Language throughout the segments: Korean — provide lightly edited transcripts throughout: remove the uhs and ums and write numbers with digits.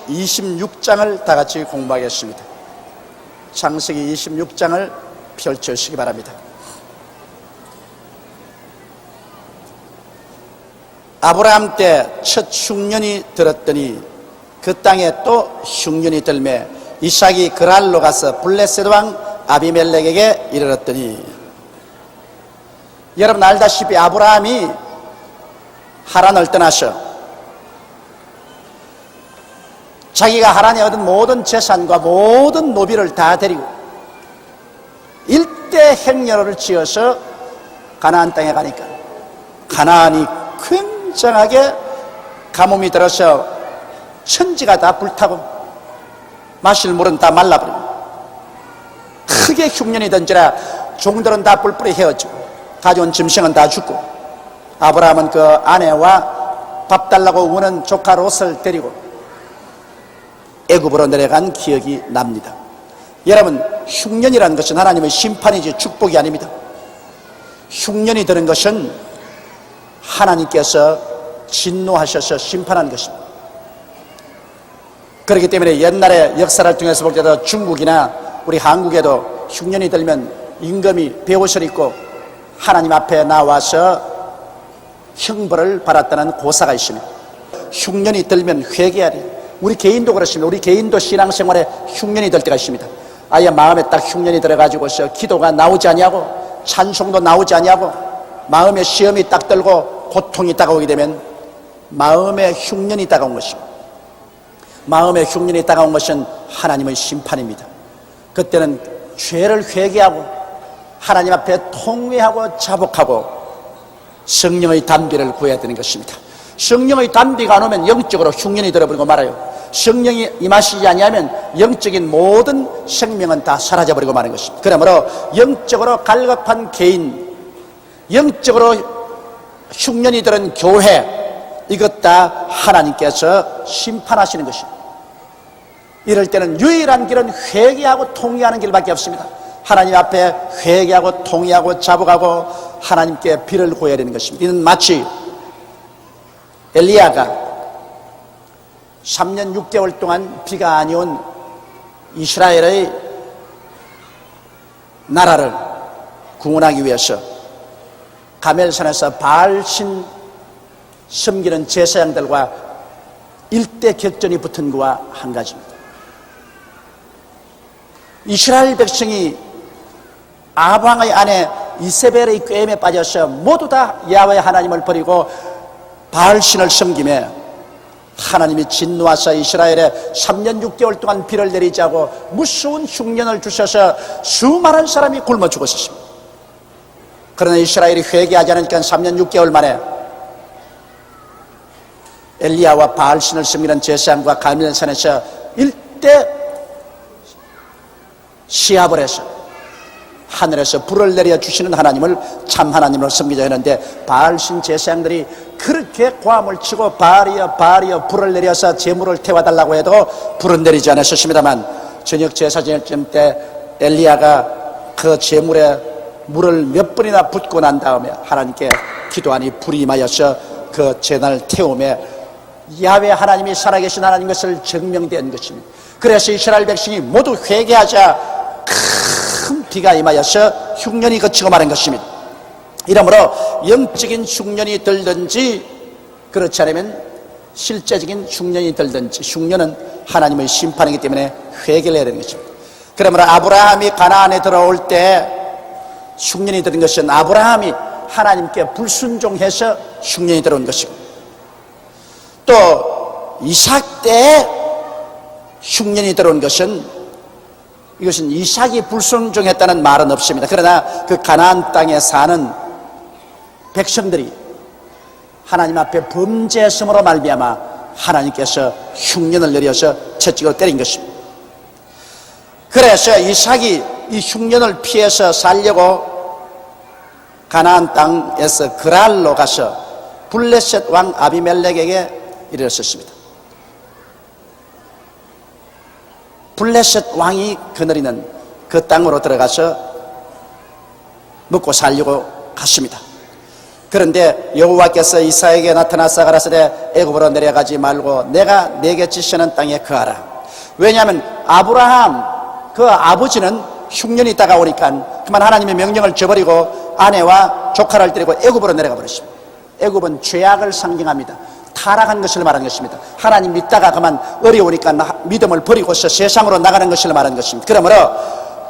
26장을 다 같이 공부하겠습니다. 창세기 26장을 펼쳐주시기 바랍니다. 아브라함 때 첫 흉년이 들었더니 그 땅에 또 흉년이 들매 이삭이 그랄로 가서 블레셋 왕 아비멜렉에게 이르렀더니, 여러분 알다시피 아브라함이 하란을 떠나서 자기가 하란에 얻은 모든 재산과 모든 노비를 다 데리고 일대 행렬을 지어서 가나안 땅에 가니까 가나안이 굉장하게 가뭄이 들어서 천지가 다 불타고 마실 물은 다 말라버리고 크게 흉년이 던지라 종들은 다 뿔뿔이 헤어지고 가져온 짐승은 다 죽고 아브라함은 그 아내와 밥 달라고 우는 조카 롯을 데리고 애굽으로 내려간 기억이 납니다. 여러분, 흉년이라는 것은 하나님의 심판이지 축복이 아닙니다. 흉년이 드는 것은 하나님께서 진노하셔서 심판하는 것입니다. 그렇기 때문에 옛날에 역사를 통해서 볼 때도 중국이나 우리 한국에도 흉년이 들면 임금이 베옷을 입고 하나님 앞에 나와서 형벌을 받았다는 고사가 있습니다. 흉년이 들면 회개해야 돼요. 우리 개인도 그렇습니다. 우리 개인도 신앙생활에 흉년이 들 때가 있습니다. 아예 마음에 딱 흉년이 들어가지고서 기도가 나오지 않냐고, 찬송도 나오지 않냐고, 마음에 시험이 딱 들고 고통이 다가오게 되면 마음에 흉년이 다가온 것입니다. 마음에 흉년이 다가온 것은 하나님의 심판입니다. 그때는 죄를 회개하고 하나님 앞에 통회하고 자복하고 성령의 단비를 구해야 되는 것입니다. 성령의 단비가 안 오면 영적으로 흉년이 들어버리고 말아요. 성령이 임하시지 아니하면 영적인 모든 생명은 다 사라져버리고 마는 것입니다. 그러므로 영적으로 갈급한 개인, 영적으로 흉년이 들은 교회, 이것 다 하나님께서 심판하시는 것입니다. 이럴 때는 유일한 길은 회개하고 통회하는 길밖에 없습니다. 하나님 앞에 회개하고 통회하고 자복하고 하나님께 비를 구해야 되는 것입니다. 이는 마치 엘리야가 3년 6개월 동안 비가 안 온 이스라엘의 나라를 구원하기 위해서 가멜산에서 바알신 섬기는 제사장들과 일대 격전이 붙은 거와 한 가지입니다. 이스라엘 백성이 아방의 아내 이세벨의 꾀임에 빠져서 모두 다 야훼 하나님을 버리고 바알신을 섬기며 하나님이 진노하사 이스라엘에 3년 6개월 동안 비를 내리지 않고 무서운 흉년을 주셔서 수많은 사람이 굶어 죽었습니다. 그러나 이스라엘이 회개하지 않으니까 3년 6개월 만에 엘리야와 바알신을 섬기는 제사장과 가멜산에서 일대 시합을 해서 하늘에서 불을 내려주시는 하나님을 참 하나님으로 섬기자 했는데 바알신 제사장들이 그렇게 고함을 치고 바알이여 불을 내려서 제물을 태워달라고 해도 불은 내리지 않았습니다만 저녁 제사 지낼 때 엘리야가 그 제물에 물을 몇 번이나 붓고 난 다음에 하나님께 기도하니 불이 임하여서 그 제단을 태우며 야훼 하나님이 살아계신 하나님 것을 증명된 것입니다. 그래서 이스라엘 백성이 모두 회개하자 큰 비가 임하여서 흉년이 그치고 마는 것입니다. 이러므로 영적인 흉년이 들든지 그렇지 않으면 실제적인 흉년이 들든지 흉년은 하나님의 심판이기 때문에 회개를 해야 되는 것입니다. 그러므로 아브라함이 가나안에 들어올 때 흉년이 들은 것은 아브라함이 하나님께 불순종해서 흉년이 들어온 것입니다. 또 이삭 때 흉년이 들어온 것은 이것은 이삭이 불순종했다는 말은 없습니다. 그러나 그 가나안 땅에 사는 백성들이 하나님 앞에 범죄했음으로 말미암아 하나님께서 흉년을 내려서 채찍으로 때린 것입니다. 그래서 이삭이 이 흉년을 피해서 살려고 가나안 땅에서 그랄로 가서 블레셋 왕 아비멜렉에게 이르렀습니다. 블레셋 왕이 거느리는 그 땅으로 들어가서 먹고 살려고 갔습니다. 그런데 여호와께서 이사야에게 나타나서 가라사대 애굽으로 내려가지 말고 내가 네게 지시하는 땅에 거하라. 왜냐하면 아브라함 그 아버지는 흉년이 다가오니까 그만 하나님의 명령을 저버리고 아내와 조카를 데리고 애굽으로 내려가 버렸습니다. 애굽은 죄악을 상징합니다. 타락한 것을 말하는 것입니다. 하나님 믿다가 그만 어려우니까 믿음을 버리고서 세상으로 나가는 것을 말하는 것입니다. 그러므로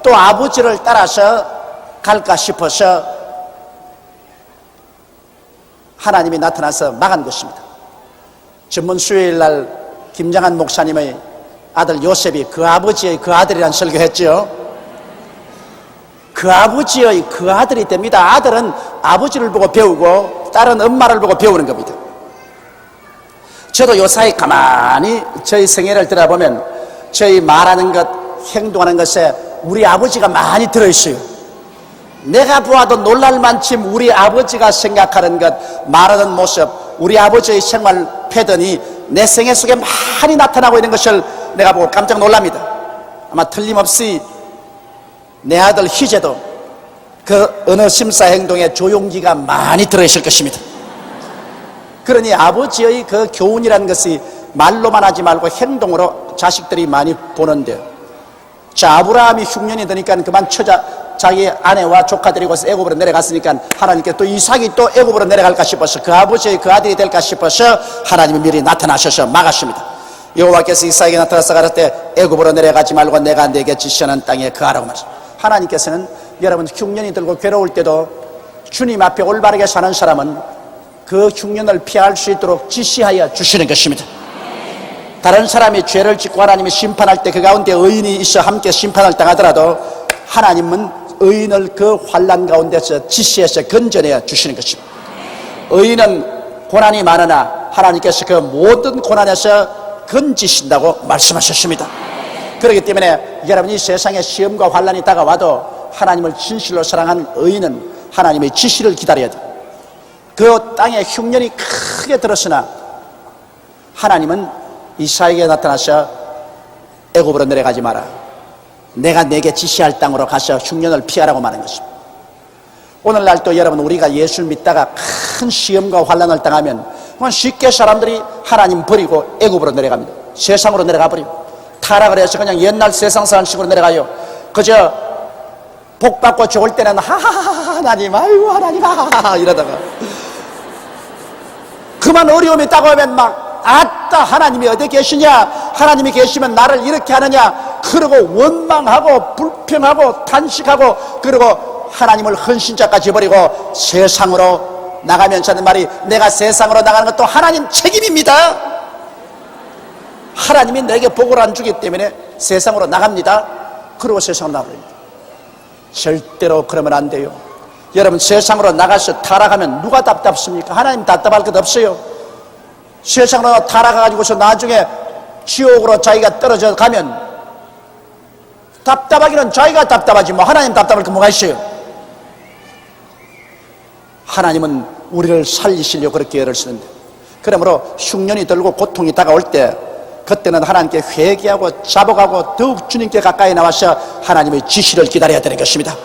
또 아버지를 따라서 갈까 싶어서 하나님이 나타나서 막은 것입니다. 전문 수요일날 김장한 목사님의 아들 요셉이 그 아버지의 그 아들이란 설교했죠. 그 아버지의 그 아들이 됩니다. 아들은 아버지를 보고 배우고 딸은 엄마를 보고 배우는 겁니다. 저도 요사이 가만히 저희 생애를 들어보면 저희 말하는 것, 행동하는 것에 우리 아버지가 많이 들어있어요. 내가 보아도 놀랄만큼 우리 아버지가 생각하는 것, 말하는 모습, 우리 아버지의 생활 패턴이 내 생애 속에 많이 나타나고 있는 것을 내가 보고 깜짝 놀랍니다. 아마 틀림없이 내 아들 희재도 그 언어 심사 행동에 조용기가 많이 들어있을 것입니다. 그러니 아버지의 그 교훈이라는 것이 말로만 하지 말고 행동으로 자식들이 많이 보는데요. 자, 아브라함이 흉년이 드니까 그만 자기 아내와 조카 데리고 애굽으로 내려갔으니까 하나님께 또 이삭이 또 애굽으로 내려갈까 싶어서 그 아버지의 그 아들이 될까 싶어서 하나님이 미리 나타나셔서 막았습니다. 여호와께서 이삭에게 나타나서 가라사대 애굽으로 내려가지 말고 내가 네게 지시하는 땅에 거하라고 말했습니다. 하나님께서는 여러분 흉년이 들고 괴로울 때도 주님 앞에 올바르게 사는 사람은 그 흉년을 피할 수 있도록 지시하여 주시는 것입니다. 다른 사람이 죄를 짓고 하나님이 심판할 때 그 가운데 의인이 있어 함께 심판을 당하더라도 하나님은 의인을 그 환난 가운데서 지시해서 건져내어 주시는 것입니다. 의인은 고난이 많으나 하나님께서 그 모든 고난에서 건지신다고 말씀하셨습니다. 그렇기 때문에 여러분 이 세상에 시험과 환난이 다가와도 하나님을 진실로 사랑한 의인은 하나님의 지시를 기다려야 돼요. 그 땅에 흉년이 크게 들었으나 하나님은 이사야에게 나타나서 애굽으로 내려가지 마라. 내가 네게 지시할 땅으로 가서 흉년을 피하라고 말하는 것입니다. 오늘날 또 여러분 우리가 예수를 믿다가 큰 시험과 환난을 당하면 쉽게 사람들이 하나님 버리고 애굽으로 내려갑니다. 세상으로 내려가 버리고 타락을 해서 그냥 옛날 세상 사람식으로 내려가요. 그저 복 받고 좋을 때는 하나님 아이고 하나님 이러다가 그만 어려움이 다가오면 막 아따 하나님이 어디 계시냐, 하나님이 계시면 나를 이렇게 하느냐 그러고 원망하고 불평하고 탄식하고 그리고 하나님을 헌신자까지 버리고 세상으로 나가면서 하는 말이 내가 세상으로 나가는 것도 하나님 책임입니다. 하나님이 내게 복을 안 주기 때문에 세상으로 나갑니다. 그리고 세상으로 나가버립니다. 절대로 그러면 안 돼요. 여러분 세상으로 나가서 타락하면 누가 답답습니까? 하나님 답답할 것 없어요. 세상으로 타락해가지고서 나중에 지옥으로 자기가 떨어져 가면 답답하기는 자기가 답답하지 뭐 하나님 답답할 거 뭐가 있어요? 하나님은 우리를 살리시려고 그렇게 애를 쓰는데, 그러므로 흉년이 들고 고통이 다가올 때 그때는 하나님께 회개하고 자복하고 더욱 주님께 가까이 나와서 하나님의 지시를 기다려야 되는 것입니다.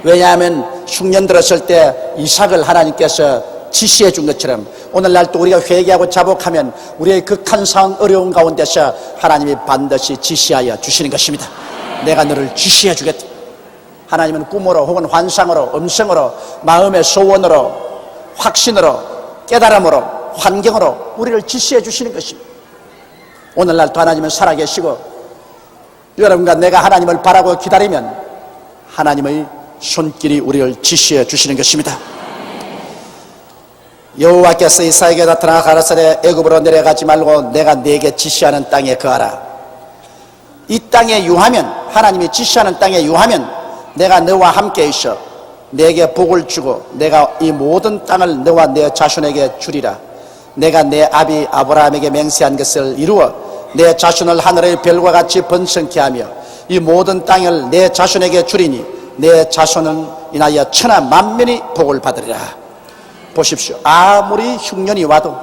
왜냐하면 흉년 들었을 때 이삭을 하나님께서 지시해 준 것처럼 오늘날 또 우리가 회개하고 자복하면 우리의 극한 상황 어려운 가운데서 하나님이 반드시 지시하여 주시는 것입니다. 내가 너를 지시해 주겠다. 하나님은 꿈으로 혹은 환상으로 음성으로 마음의 소원으로 확신으로 깨달음으로 환경으로 우리를 지시해 주시는 것입니다. 오늘날 또 하나님은 살아계시고 여러분과 내가 하나님을 바라고 기다리면 하나님의 손길이 우리를 지시해 주시는 것입니다. 여호와께서 이사야에게 나타나 가라사대 애굽으로 내려가지 말고 내가 네게 지시하는 땅에 거하라. 이 땅에 유하면, 하나님이 지시하는 땅에 유하면 내가 너와 함께 있어 네게 복을 주고 내가 이 모든 땅을 너와 내 자손에게 주리라. 내가 내 아비 아브라함에게 맹세한 것을 이루어 내 자손을 하늘의 별과 같이 번성케 하며 이 모든 땅을 내 자손에게 주리니 내 자손은 인하여 천하 만민이 복을 받으리라. 보십시오. 아무리 흉년이 와도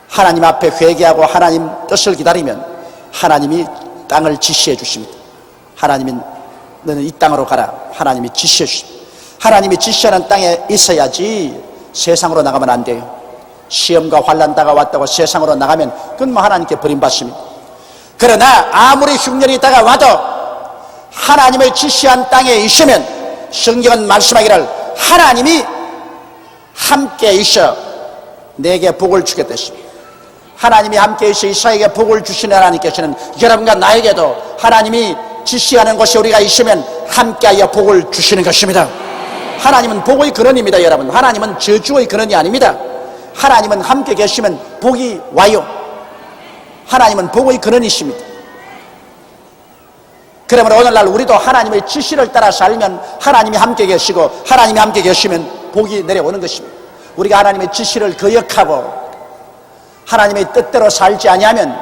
하나님 앞에 회개하고 하나님 뜻을 기다리면 하나님이 땅을 지시해 주십니다. 하나님이 너는 이 땅으로 가라. 하나님이 지시해 주십니다. 하나님이 지시하는 땅에 있어야지 세상으로 나가면 안 돼요. 시험과 환난 다가왔다고 세상으로 나가면 그건 뭐 하나님께 버림받습니다. 그러나 아무리 흉년이 다가와도 하나님의 지시한 땅에 있으면 성경은 말씀하기를 하나님이 함께 있어 내게 복을 주겠다 했습니다. 하나님이 함께 있어 이스라엘에게 복을 주시는 하나님께서는 여러분과 나에게도 하나님이 지시하는 곳에 우리가 있으면 함께하여 복을 주시는 것입니다. 하나님은 복의 근원입니다. 여러분, 하나님은 저주의 근원이 아닙니다. 하나님은 함께 계시면 복이 와요. 하나님은 복의 근원이십니다. 그러므로 오늘날 우리도 하나님의 지시를 따라 살면 하나님이 함께 계시고 하나님이 함께 계시면 복이 내려오는 것입니다. 우리가 하나님의 지시를 거역하고 하나님의 뜻대로 살지 아니하면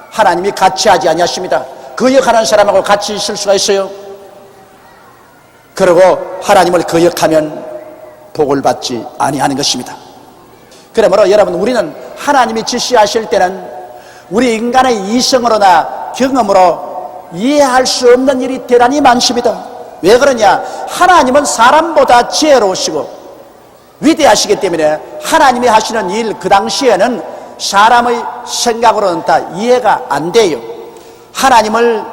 하나님이 같이 하지 아니하십니다. 거역하는 사람하고 같이 있을 수가 있어요? 그리고 하나님을 거역하면 복을 받지 아니하는 것입니다. 그러므로 여러분, 우리는 하나님이 지시하실 때는 우리 인간의 이성으로나 경험으로 이해할 수 없는 일이 대단히 많습니다. 왜 그러냐? 하나님은 사람보다 지혜로우시고 위대하시기 때문에 하나님이 하시는 일 그 당시에는 사람의 생각으로는 다 이해가 안 돼요. 하나님을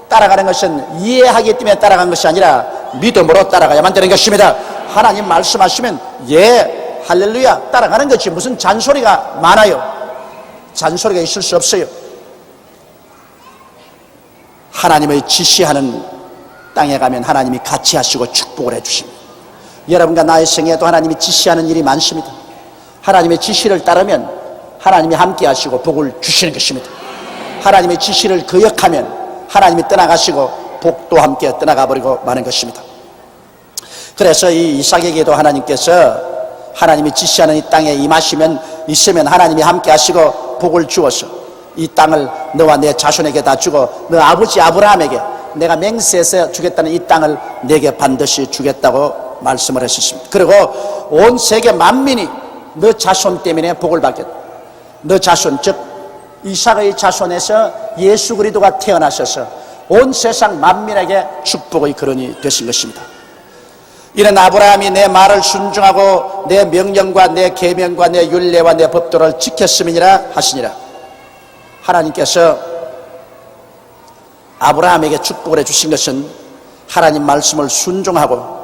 따라가는 것은 이해하기 때문에 따라가는 것이 아니라 믿음으로 따라가야만 되는 것입니다. 하나님 말씀하시면 예, 할렐루야 따라가는 것이 무슨 잔소리가 많아요. 잔소리가 있을 수 없어요. 하나님의 지시하는 땅에 가면 하나님이 같이 하시고 축복을 해주십니다. 여러분과 나의 생애에도 하나님이 지시하는 일이 많습니다. 하나님의 지시를 따르면 하나님이 함께 하시고 복을 주시는 것입니다. 하나님의 지시를 거역하면 하나님이 떠나가시고 복도 함께 떠나가 버리고 마는 것입니다. 그래서 이 이삭에게도 하나님께서 하나님이 지시하는 이 땅에 있으면 하나님이 함께 하시고 복을 주어서 이 땅을 너와 내 자손에게 다 주고 너 아버지 아브라함에게 내가 맹세해서 주겠다는 이 땅을 내게 반드시 주겠다고 말씀을 했었습니다. 그리고 온 세계 만민이 너 자손 때문에 복을 받겠다. 너 자손, 즉 이삭의 자손에서 예수 그리스도가 태어나셔서 온 세상 만민에게 축복의 근원이 되신 것입니다. 이는 아브라함이 내 말을 순종하고 내 명령과 내 계명과 내 율례와 내 법도를 지켰음이니라 하시니라. 하나님께서 아브라함에게 축복을 해주신 것은 하나님 말씀을 순종하고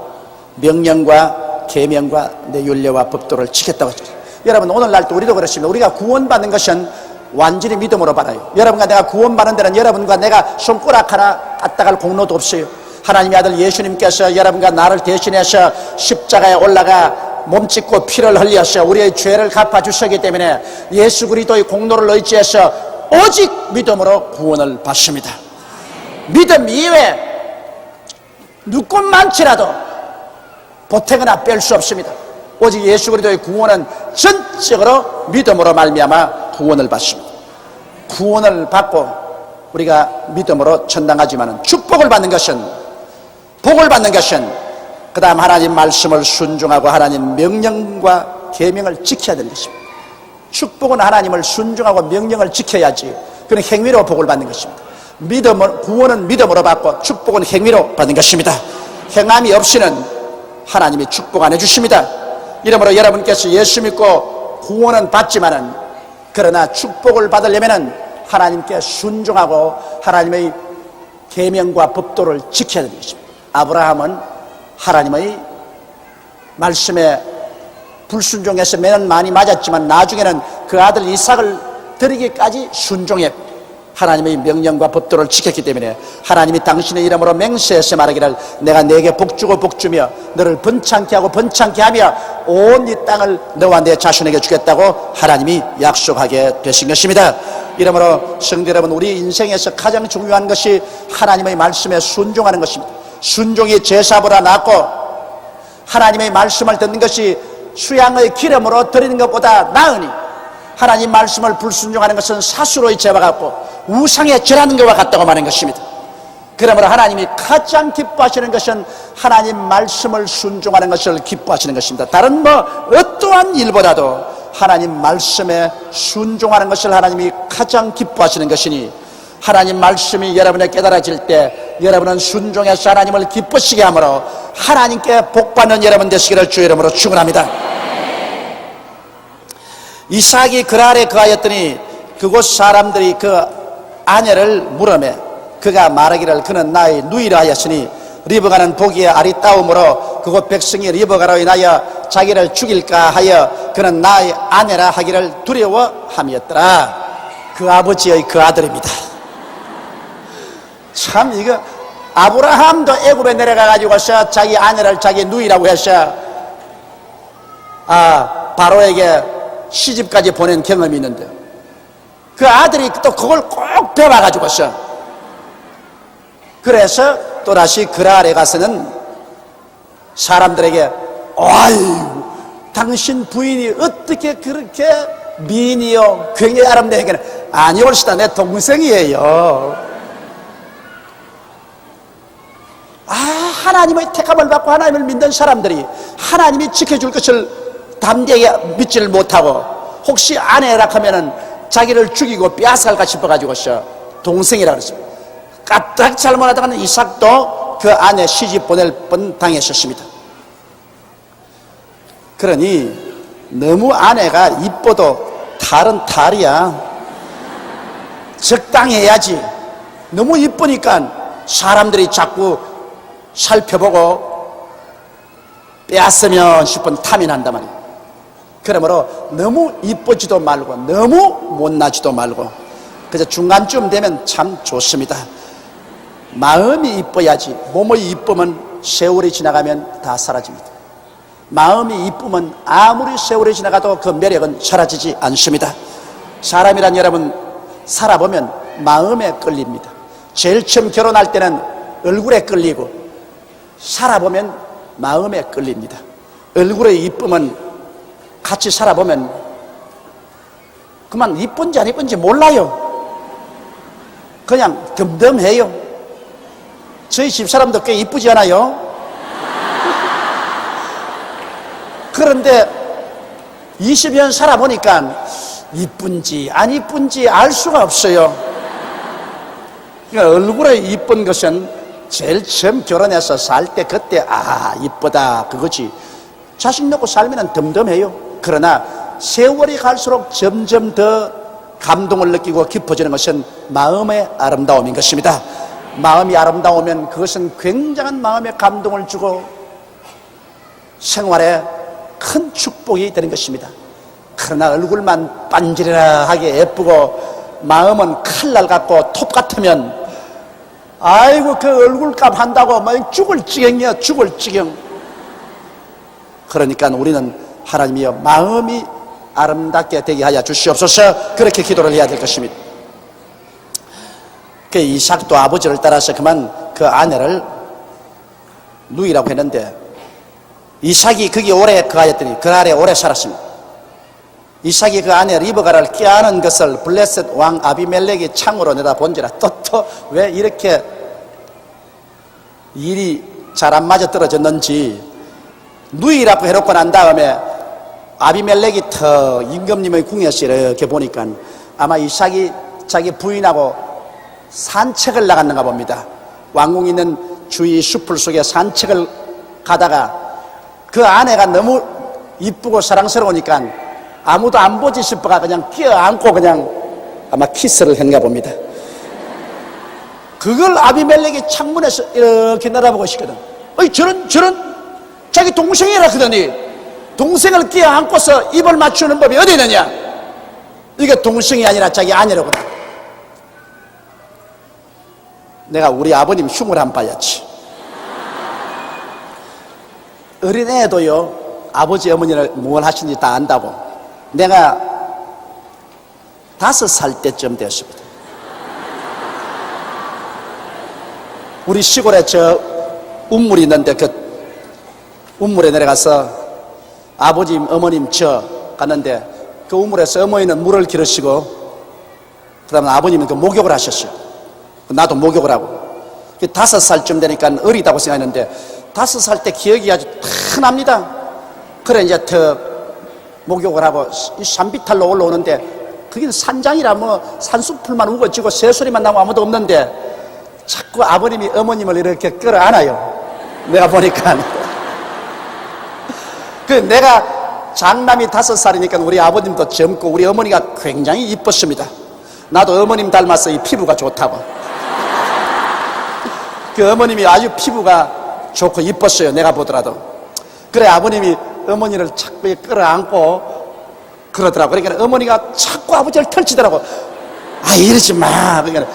명령과 계명과 내 율례와 법도를 지켰다고 했죠. 여러분, 오늘날도 우리도 그렇습니다. 우리가 구원받는 것은 완전히 믿음으로 받아요. 여러분과 내가 구원받는 데는 여러분과 내가 손가락 하나 까딱할 공로도 없어요. 하나님의 아들 예수님께서 여러분과 나를 대신해서 십자가에 올라가 몸짓고 피를 흘려서 우리의 죄를 갚아주셨기 때문에 예수 그리스도의 공로를 의지해서 오직 믿음으로 구원을 받습니다. 믿음 이외에 누구만치라도 보태거나 뺄 수 없습니다. 오직 예수 그리스도의 구원은 전적으로 믿음으로 말미암아 구원을 받습니다. 구원을 받고 우리가 믿음으로 천당하지만 축복을 받는 것은 복을 받는 것은 그 다음 하나님 말씀을 순종하고 하나님 명령과 계명을 지켜야 되는 것입니다. 축복은 하나님을 순종하고 명령을 지켜야지. 그는 행위로 복을 받는 것입니다. 구원은 믿음으로 받고 축복은 행위로 받는 것입니다. 행함이 없이는 하나님이 축복 안 해주십니다. 이러므로 여러분께서 예수 믿고 구원은 받지만은 그러나 축복을 받으려면은 하나님께 순종하고 하나님의 계명과 법도를 지켜야 되는 것입니다. 아브라함은 하나님의 말씀에 불순종해서 매는 많이 맞았지만 나중에는 그 아들 이삭을 드리기까지 순종했고 하나님의 명령과 법도를 지켰기 때문에 하나님이 당신의 이름으로 맹세해서 말하기를 내가 네게 복주고 복주며 너를 번창케 하고 번창케 하며 온 이 땅을 너와 내 자손에게 주겠다고 하나님이 약속하게 되신 것입니다. 이러므로 성도 여러분, 우리 인생에서 가장 중요한 것이 하나님의 말씀에 순종하는 것입니다. 순종이 제사보다 낫고 하나님의 말씀을 듣는 것이 수양의 기름으로 드리는 것보다 나으니 하나님 말씀을 불순종하는 것은 사수로의 죄와 같고 우상에 절하는 것과 같다고 말하는 것입니다. 그러므로 하나님이 가장 기뻐하시는 것은 하나님 말씀을 순종하는 것을 기뻐하시는 것입니다. 다른 어떠한 일보다도 하나님 말씀에 순종하는 것을 하나님이 가장 기뻐하시는 것이니 하나님 말씀이 여러분의 깨달아질 때 여러분은 순종해서 하나님을 기쁘시게 하므로 하나님께 복받는 여러분 되시기를 주의 이름으로 축원합니다. 이삭이 그랄에 거하였더니 그곳 사람들이 그 아내를 물으매 그가 말하기를 그는 나의 누이라 하였으니 리브가는 보기에 아리따움으로 그곳 백성이 리브가로 인하여 자기를 죽일까 하여 그는 나의 아내라 하기를 두려워함이었더라. 그 아버지의 그 아들입니다. 참 이거 아브라함도 애굽에 내려가가지고서 자기 아내를 자기 누이라고 해서 바로에게 시집까지 보낸 경험이 있는데 그 아들이 또 그걸 꼭 배워가지고서 그래서 또다시 그랄에 가서는 사람들에게 아유 당신 부인이 어떻게 그렇게 미인이요 굉장히 아름다우게 아니 옳시다 내 동생이에요. 하나님의 택함을 받고 하나님을 믿는 사람들이 하나님이 지켜줄 것을 담대하게 믿지를 못하고 혹시 아내라 하면은 자기를 죽이고 빼앗을까 싶어가지고서 동생이라 그랬습니다. 까딱 잘못하다가는 이삭도 그 아내 시집 보낼 뻔 당했었습니다. 그러니 너무 아내가 이뻐도 탈은 탈이야. 적당해야지. 너무 이쁘니까 사람들이 자꾸 살펴보고 빼앗으면 싶은 탐이 난단 말이에요. 그러므로 너무 이쁘지도 말고 너무 못나지도 말고 그래서 중간쯤 되면 참 좋습니다. 마음이 이뻐야지. 몸의 이쁨은 세월이 지나가면 다 사라집니다. 마음이 이쁘면 아무리 세월이 지나가도 그 매력은 사라지지 않습니다. 사람이란 여러분 살아보면 마음에 끌립니다. 제일 처음 결혼할 때는 얼굴에 끌리고 살아보면 마음에 끌립니다. 얼굴의 이쁨은 같이 살아보면 그만 이쁜지 안 이쁜지 몰라요. 그냥 덤덤해요. 저희 집사람도 꽤 이쁘지 않아요? 그런데 20년 살아보니까 이쁜지 안 이쁜지 알 수가 없어요. 그러니까 얼굴에 이쁜 것은 제일 처음 결혼해서 살 때 그때 이쁘다 그거지. 자식 놓고 살면 덤덤해요. 그러나 세월이 갈수록 점점 더 감동을 느끼고 깊어지는 것은 마음의 아름다움인 것입니다. 마음이 아름다우면 그것은 굉장한 마음의 감동을 주고 생활에 큰 축복이 되는 것입니다. 그러나 얼굴만 반지르하게 예쁘고 마음은 칼날 같고 톱 같으면 아이고 그 얼굴값 한다고 막 죽을 지경이야. 죽을 지경. 그러니까 우리는 하나님이여 마음이 아름답게 되게 하여 주시옵소서. 그렇게 기도를 해야 될 것입니다. 그 이삭도 아버지를 따라서 그만 그 아내를 누이라고 했는데 이삭이 거기 오래 거하였더니 그 아래 오래 살았습니다. 이삭이 그 아내 리브가를 꾀하는 것을 블레셋 왕 아비멜렉이 창으로 내다본지라. 또 왜 이렇게 일이 잘 안 맞아 떨어졌는지 누이라고 해놓고 난 다음에 아비멜렉이 더 임금님의 궁에서 이렇게 보니까 아마 이삭이 자기 부인하고 산책을 나갔는가 봅니다. 왕궁 있는 주위 숲을 속에 산책을 가다가 그 아내가 너무 이쁘고 사랑스러우니까 아무도 안 보지 싶어가 그냥 껴안고 그냥 아마 키스를 했는가 봅니다. 그걸 아비멜렉이 창문에서 이렇게 내다보고 있거든. 저런 자기 동생이라 그러더니 동생을 껴안고서 입을 맞추는 법이 어디 있느냐. 이게 동생이 아니라 자기 아내로구나. 내가 우리 아버님 흉을 안 봐야지. 어린애도요 아버지 어머니를 뭘 하시는지 다 안다고. 내가 5살 때쯤 되었습니다. 우리 시골에 저 운물이 있는데 그 운물에 내려가서 아버님 어머님 저 갔는데 그 우물에서 어머니는 물을 기르시고 그 다음에 아버님은 그 목욕을 하셨어요. 나도 목욕을 하고 5살쯤 되니까 어리다고 생각했는데 5살 때 기억이 아주 다 납니다. 그래 이제 더 목욕을 하고 산비탈로 올라오는데 거기는 산장이라 뭐 산수풀만 우거지고 새소리만 나고 아무도 없는데 자꾸 아버님이 어머님을 이렇게 끌어안아요. 내가 보니까 그 내가 장남이 5살이니까 우리 아버님도 젊고 우리 어머니가 굉장히 이뻤습니다. 나도 어머님 닮아서 이 피부가 좋다고. 그 어머님이 아주 피부가 좋고 이뻤어요, 내가 보더라도. 그래 아버님이 어머니를 자꾸 끌어안고 그러더라고. 그러니까 어머니가 자꾸 아버지를 털치더라고. 아 이러지 마. 그러니까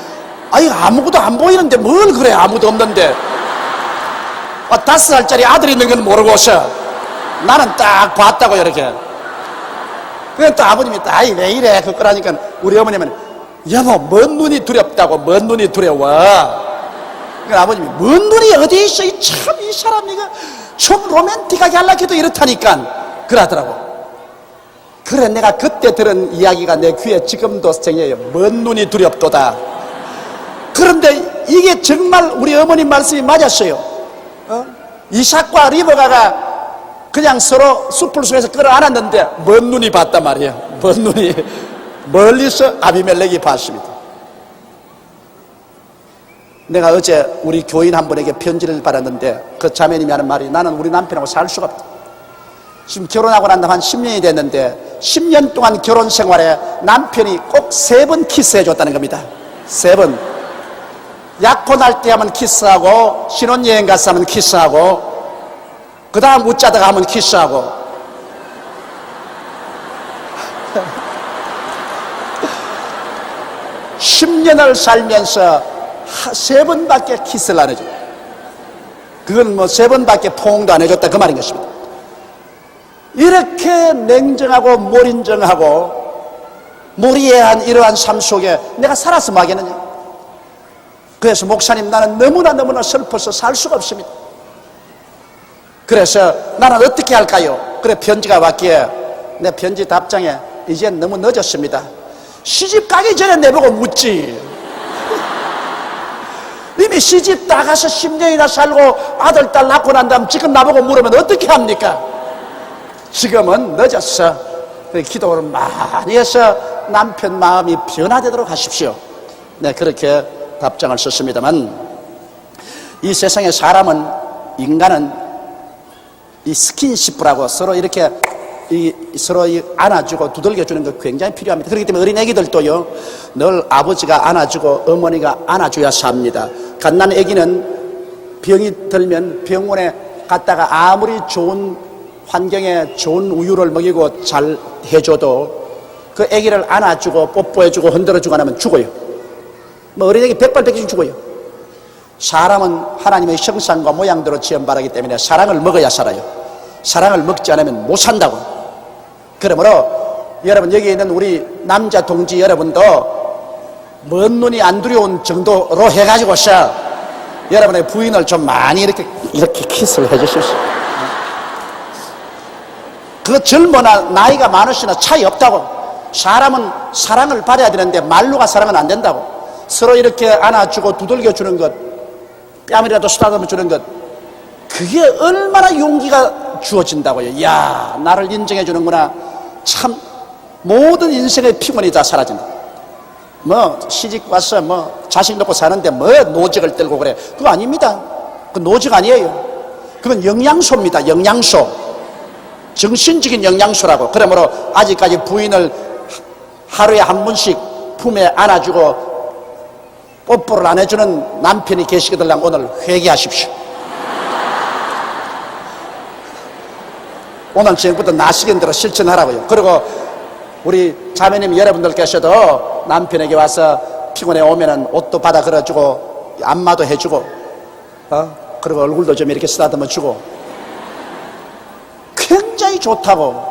아이 아무것도 안 보이는데 뭘 그래, 아무도 없는데. 5살짜리 아들이 있는 건 모르고 오셔. 나는 딱 봤다고 이렇게. 그래 또 아버님이 아이 왜 이래 그러니까 우리 어머님은 여보 먼 눈이 두렵다고. 먼 눈이 두려워. 그러니까 아버님이 먼 눈이 어디 있어, 참 이 사람 이거 좀 로맨틱하게 하려고 해도 이렇다니까 그러더라고. 그래 내가 그때 들은 이야기가 내 귀에 지금도 생겨요. 먼 눈이 두렵도다. 그런데 이게 정말 우리 어머님 말씀이 맞았어요. 이삭과 리브가가 그냥 서로 숲을 속에서 끌어안았는데 먼 눈이 봤단 말이에요. 먼 눈이 멀리서 아비멜렉이 봤습니다. 내가 어제 우리 교인 한 분에게 편지를 받았는데 그 자매님이 하는 말이 나는 우리 남편하고 살 수가 없다. 지금 결혼하고 난 다음 한 10년이 됐는데 10년 동안 결혼 생활에 남편이 꼭 3번 키스해 줬다는 겁니다. 3번. 약혼할 때 하면 키스하고 신혼여행 가서 하면 키스하고 그 다음 웃자다가 하면 키스하고. 10년을 살면서 3번밖에 키스를 안 해줘. 그건 뭐 3번밖에 포옹도 안 해줬다 그 말인 것입니다. 이렇게 냉정하고 몰인정하고 무리한 이러한 삶 속에 내가 살아서 뭐 하겠느냐. 그래서 목사님 나는 너무나 슬퍼서 살 수가 없습니다. 그래서 나는 어떻게 할까요? 그래 편지가 왔기에 내 편지 답장에 이젠 너무 늦었습니다. 시집 가기 전에 내보고 묻지. 이미 시집 나가서 10년이나 살고 아들 딸 낳고 난 다음 지금 나보고 물으면 어떻게 합니까? 지금은 늦었어. 기도를 많이 해서 남편 마음이 변화되도록 하십시오. 네, 그렇게 답장을 썼습니다만 이 세상에 사람은 인간은 이 스킨십이라고 서로 이렇게 서로 안아주고 두들겨주는 거 굉장히 필요합니다. 그렇기 때문에 어린 애기들도요 늘 아버지가 안아주고 어머니가 안아줘야 삽니다. 갓난 애기는 병이 들면 병원에 갔다가 아무리 좋은 환경에 좋은 우유를 먹이고 잘 해줘도 그 애기를 안아주고 뽀뽀해주고 흔들어주고 하면 죽어요. 뭐 어린애기 백발백중 죽어요. 사람은 하나님의 형상과 모양대로 지음받았기 때문에 사랑을 먹어야 살아요. 사랑을 먹지 않으면 못 산다고. 그러므로 여러분 여기 있는 우리 남자 동지 여러분도 먼 눈이 안 두려운 정도로 해가지고서 여러분의 부인을 좀 많이 이렇게 키스를 해주십시오. 그 젊으나 나이가 많으시나 차이 없다고. 사람은 사랑을 받아야 되는데 말로가 사랑은 안 된다고. 서로 이렇게 안아주고 두들겨주는 것, 뺨이라도 쓰다듬어 주는 것, 그게 얼마나 용기가 주어진다고요. 이야, 나를 인정해 주는구나. 참 모든 인생의 피곤이 다 사라진다. 뭐 시집 와서 뭐 자식 놓고 사는데 뭐 노직을 떨고 그래. 그거 아닙니다. 그 노직 아니에요. 그건 영양소입니다. 영양소. 정신적인 영양소라고. 그러므로 아직까지 부인을 하루에 한 번씩 품에 안아주고 뽀뽀를 안 해주는 남편이 계시거든 오늘 회개하십시오. 오늘 저녁부터 나시경 들어 실천하라고요. 그리고 우리 자매님 여러분들께서도 남편에게 와서 피곤해 오면은 옷도 받아 걸어주고 안마도 해주고 그리고 얼굴도 좀 이렇게 쓰다듬어 주고 굉장히 좋다고.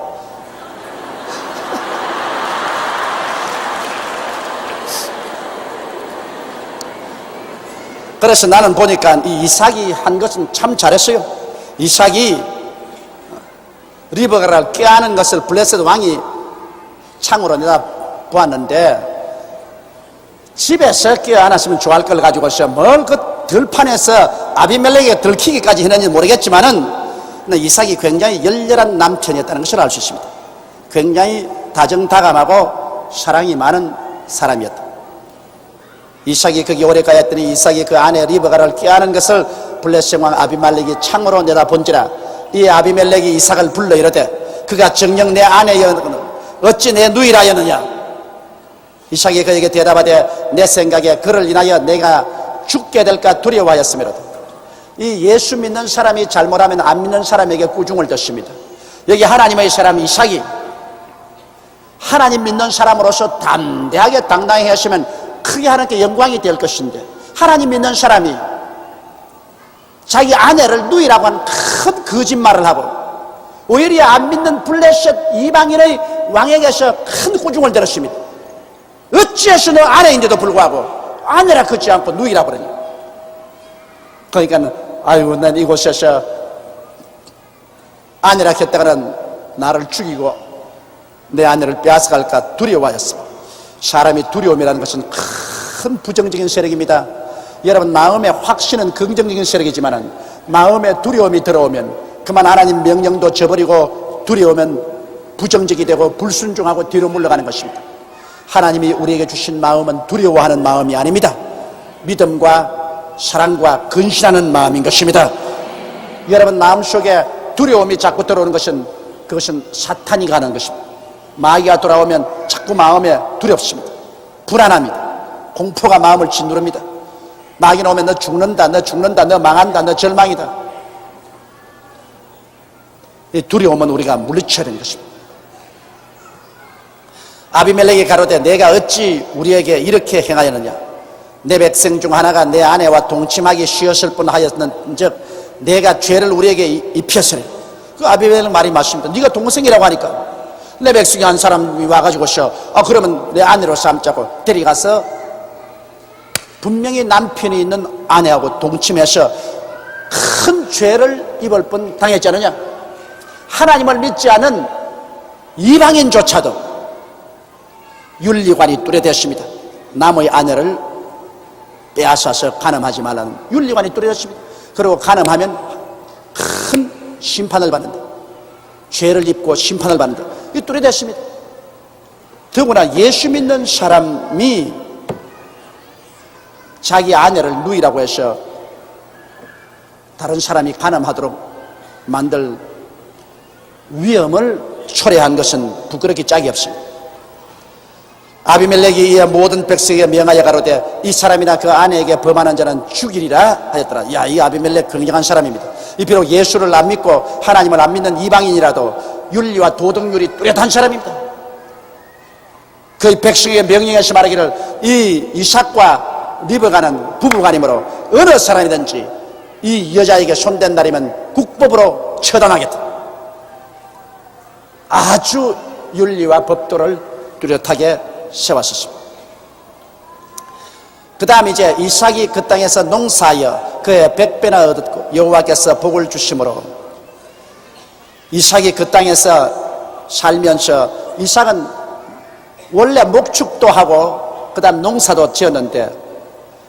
그래서 나는 보니까 이 이삭이 한 것은 참 잘했어요. 이삭이 리브가를 꾀하는 것을 블레셋 왕이 창으로 내다 보았는데 집에서 꾀안았으면 좋아할 걸 가지고서 뭘 그 들판에서 아비멜렉에게 들키기까지 했는지 모르겠지만은 이삭이 굉장히 열렬한 남편이었다는 것을 알 수 있습니다. 굉장히 다정다감하고 사랑이 많은 사람이었다. 이삭이 거기 오래 가였더니 이삭이 그 아내 리브가를 꾀하는 것을 블레셋 왕 아비멜렉이 창으로 내다본지라 이 아비멜렉이 이삭을 불러 이르되 그가 정녕 내 아내였거늘 어찌 내 누이라였느냐. 이삭이 그에게 대답하되 내 생각에 그를 인하여 내가 죽게 될까 두려워하였으므로다. 이 예수 믿는 사람이 잘못하면 안 믿는 사람에게 꾸중을 듣습니다. 여기 하나님의 사람 이삭이 하나님 믿는 사람으로서 담대하게 당당히 하시면 크게 하나님께 영광이 될 것인데, 하나님 믿는 사람이 자기 아내를 누이라고 하는 큰 거짓말을 하고 오히려 안 믿는 블레셋 이방인의 왕에게서 큰 꾸중을 들었습니다. 어찌해서 너 아내인데도 불구하고 아내라 걷지 않고 누이라 그러니. 그러니까 아유, 난 이곳에서 아내라 했다가는 나를 죽이고 내 아내를 빼앗아갈까 두려워하였습니다. 사람이 두려움이라는 것은 큰 부정적인 세력입니다. 여러분, 마음의 확신은 긍정적인 세력이지만 마음에 두려움이 들어오면 그만 하나님 명령도 저버리고 두려우면 부정적이 되고 불순종하고 뒤로 물러가는 것입니다. 하나님이 우리에게 주신 마음은 두려워하는 마음이 아닙니다. 믿음과 사랑과 근신하는 마음인 것입니다. 여러분, 마음속에 두려움이 자꾸 들어오는 것은 그것은 사탄이 가는 것입니다. 마귀가 돌아오면 자꾸 마음에 두렵습니다. 불안합니다. 공포가 마음을 짓누릅니다. 마귀는 오면 너 죽는다, 너 죽는다, 너 망한다, 너 절망이다. 이 두려움은 우리가 물리쳐야 되는 것입니다. 아비멜렉이 가로되 내가 어찌 우리에게 이렇게 행하였느냐. 내 백성 중 하나가 내 아내와 동침하기 쉬었을 뿐 하였는즉 내가 죄를 우리에게 입혔으니. 그 아비멜렉 말이 맞습니다. 네가 동생이라고 하니까 내 백성이 한 사람이 와가지고 그러면 내 아내로 삼자고 데려가서 분명히 남편이 있는 아내하고 동침해서 큰 죄를 입을 뿐 당했지 않느냐. 하나님을 믿지 않은 이방인조차도 윤리관이 뚜렷했습니다. 남의 아내를 빼앗아서 간음하지 말라는 윤리관이 뚜렷했습니다. 그리고 간음하면 큰 심판을 받는다. 죄를 입고 심판을 받는다. 이 뚜렷했습니다. 더구나 예수 믿는 사람이 자기 아내를 누이라고 해서 다른 사람이 간음하도록 만들 위험을 초래한 것은 부끄럽기 짝이 없습니다. 아비멜렉이 이에 모든 백성에게 명하여 가로되 이 사람이나 그 아내에게 범하는 자는 죽이리라 하였더라. 야, 이 아비멜렉 굉장한 사람입니다. 이 비록 예수를 안 믿고 하나님을 안 믿는 이방인이라도 윤리와 도덕률이 뚜렷한 사람입니다. 그 백성에게 명령해서 말하기를 이 이삭과 리브가는 부부간이므로 어느 사람이든지 이 여자에게 손댄 날이면 국법으로 처단하겠다. 아주 윤리와 법도를 뚜렷하게 세웠었습니다. 그 다음 이제 이삭이 그 땅에서 농사하여 그의 100배나 얻었고 여호와께서 복을 주심으로 이삭이 그 땅에서 살면서 이삭은 원래 목축도 하고 그 다음 농사도 지었는데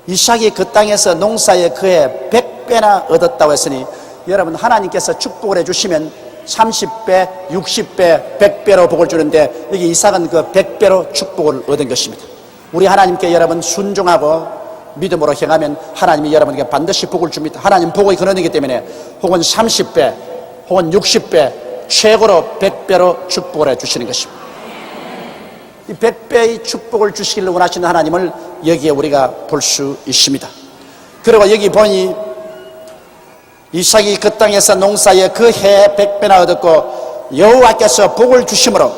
이삭이 그 땅에서 농사에 그의 100배나 얻었다고 했으니 여러분, 하나님께서 축복을 해주시면 30배, 60배, 100배로 복을 주는데 여기 이삭은 그 100배로 축복을 얻은 것입니다. 우리 하나님께 여러분 순종하고 믿음으로 행하면 하나님이 여러분에게 반드시 복을 줍니다. 하나님 복의 근원이기 때문에 혹은 30배 혹은 60배 최고로 100배로 축복을 해주시는 것입니다. 이 100배의 축복을 주시기를 원하시는 하나님을 여기에 우리가 볼 수 있습니다. 그리고 여기 보니 이삭이 그 땅에서 농사에 그 해에 100배나 얻었고 여호와께서 복을 주심으로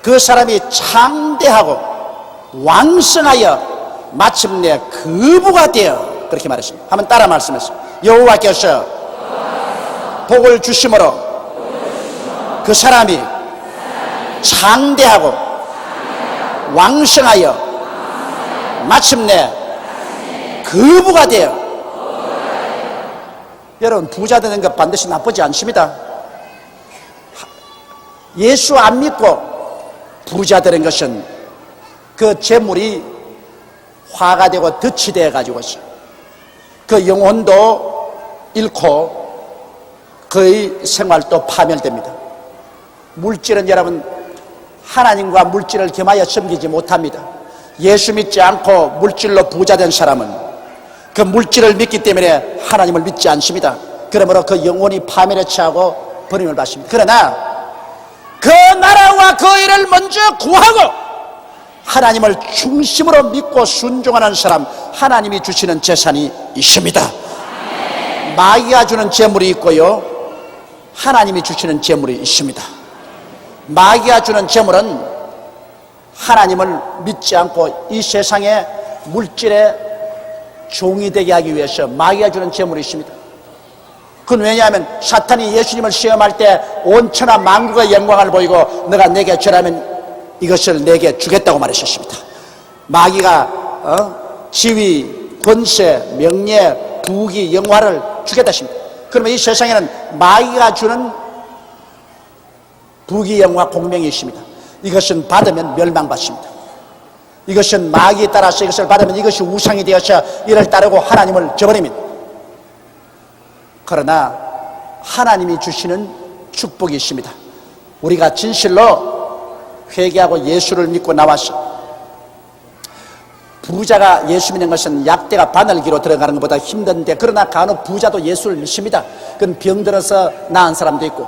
그 사람이 창대하고 왕성하여 마침내 거부가 되어 그렇게 말했습니다. 한번 따라 말씀하세요. 여호와께서 복을 주심으로 그 사람이 창대하고 왕성하여 마침내 거부가 되어. 여러분, 부자 되는 것 반드시 나쁘지 않습니다. 예수 안 믿고 부자 되는 것은 그 재물이 화가 되고 덫이 되어 가지고 그 영혼도 잃고 그의 생활도 파멸됩니다. 물질은 여러분, 하나님과 물질을 겸하여 섬기지 못합니다. 예수 믿지 않고 물질로 부자 된 사람은 그 물질을 믿기 때문에 하나님을 믿지 않습니다. 그러므로 그 영혼이 파멸에 처하고 버림을 받습니다. 그러나 그 나라와 그 일을 먼저 구하고 하나님을 중심으로 믿고 순종하는 사람, 하나님이 주시는 재산이 있습니다. 마귀가 주는 재물이 있고요, 하나님이 주시는 재물이 있습니다. 마귀가 주는 재물은 하나님을 믿지 않고 이 세상의 물질의 종이 되게 하기 위해서 마귀가 주는 재물이 있습니다. 그건 왜냐하면 사탄이 예수님을 시험할 때 온 천하 만국의 영광을 보이고 너가 내게 절하면 이것을 내게 주겠다고 말하셨습니다. 마귀가 지위, 권세, 명예, 부귀, 영화를 주겠다 했습니다. 그러면 이 세상에는 마귀가 주는 부귀, 영화, 공명이 있습니다. 이것은 받으면 멸망받습니다. 이것은 마귀에 따라서 이것을 받으면 이것이 우상이 되어서 이를 따르고 하나님을 저버립니다. 그러나 하나님이 주시는 축복이 있습니다. 우리가 진실로 회개하고 예수를 믿고 나와서, 부자가 예수 믿는 것은 약대가 바늘기로 들어가는 것보다 힘든데, 그러나 간혹 부자도 예수를 믿습니다. 그건 병들어서 나은 사람도 있고,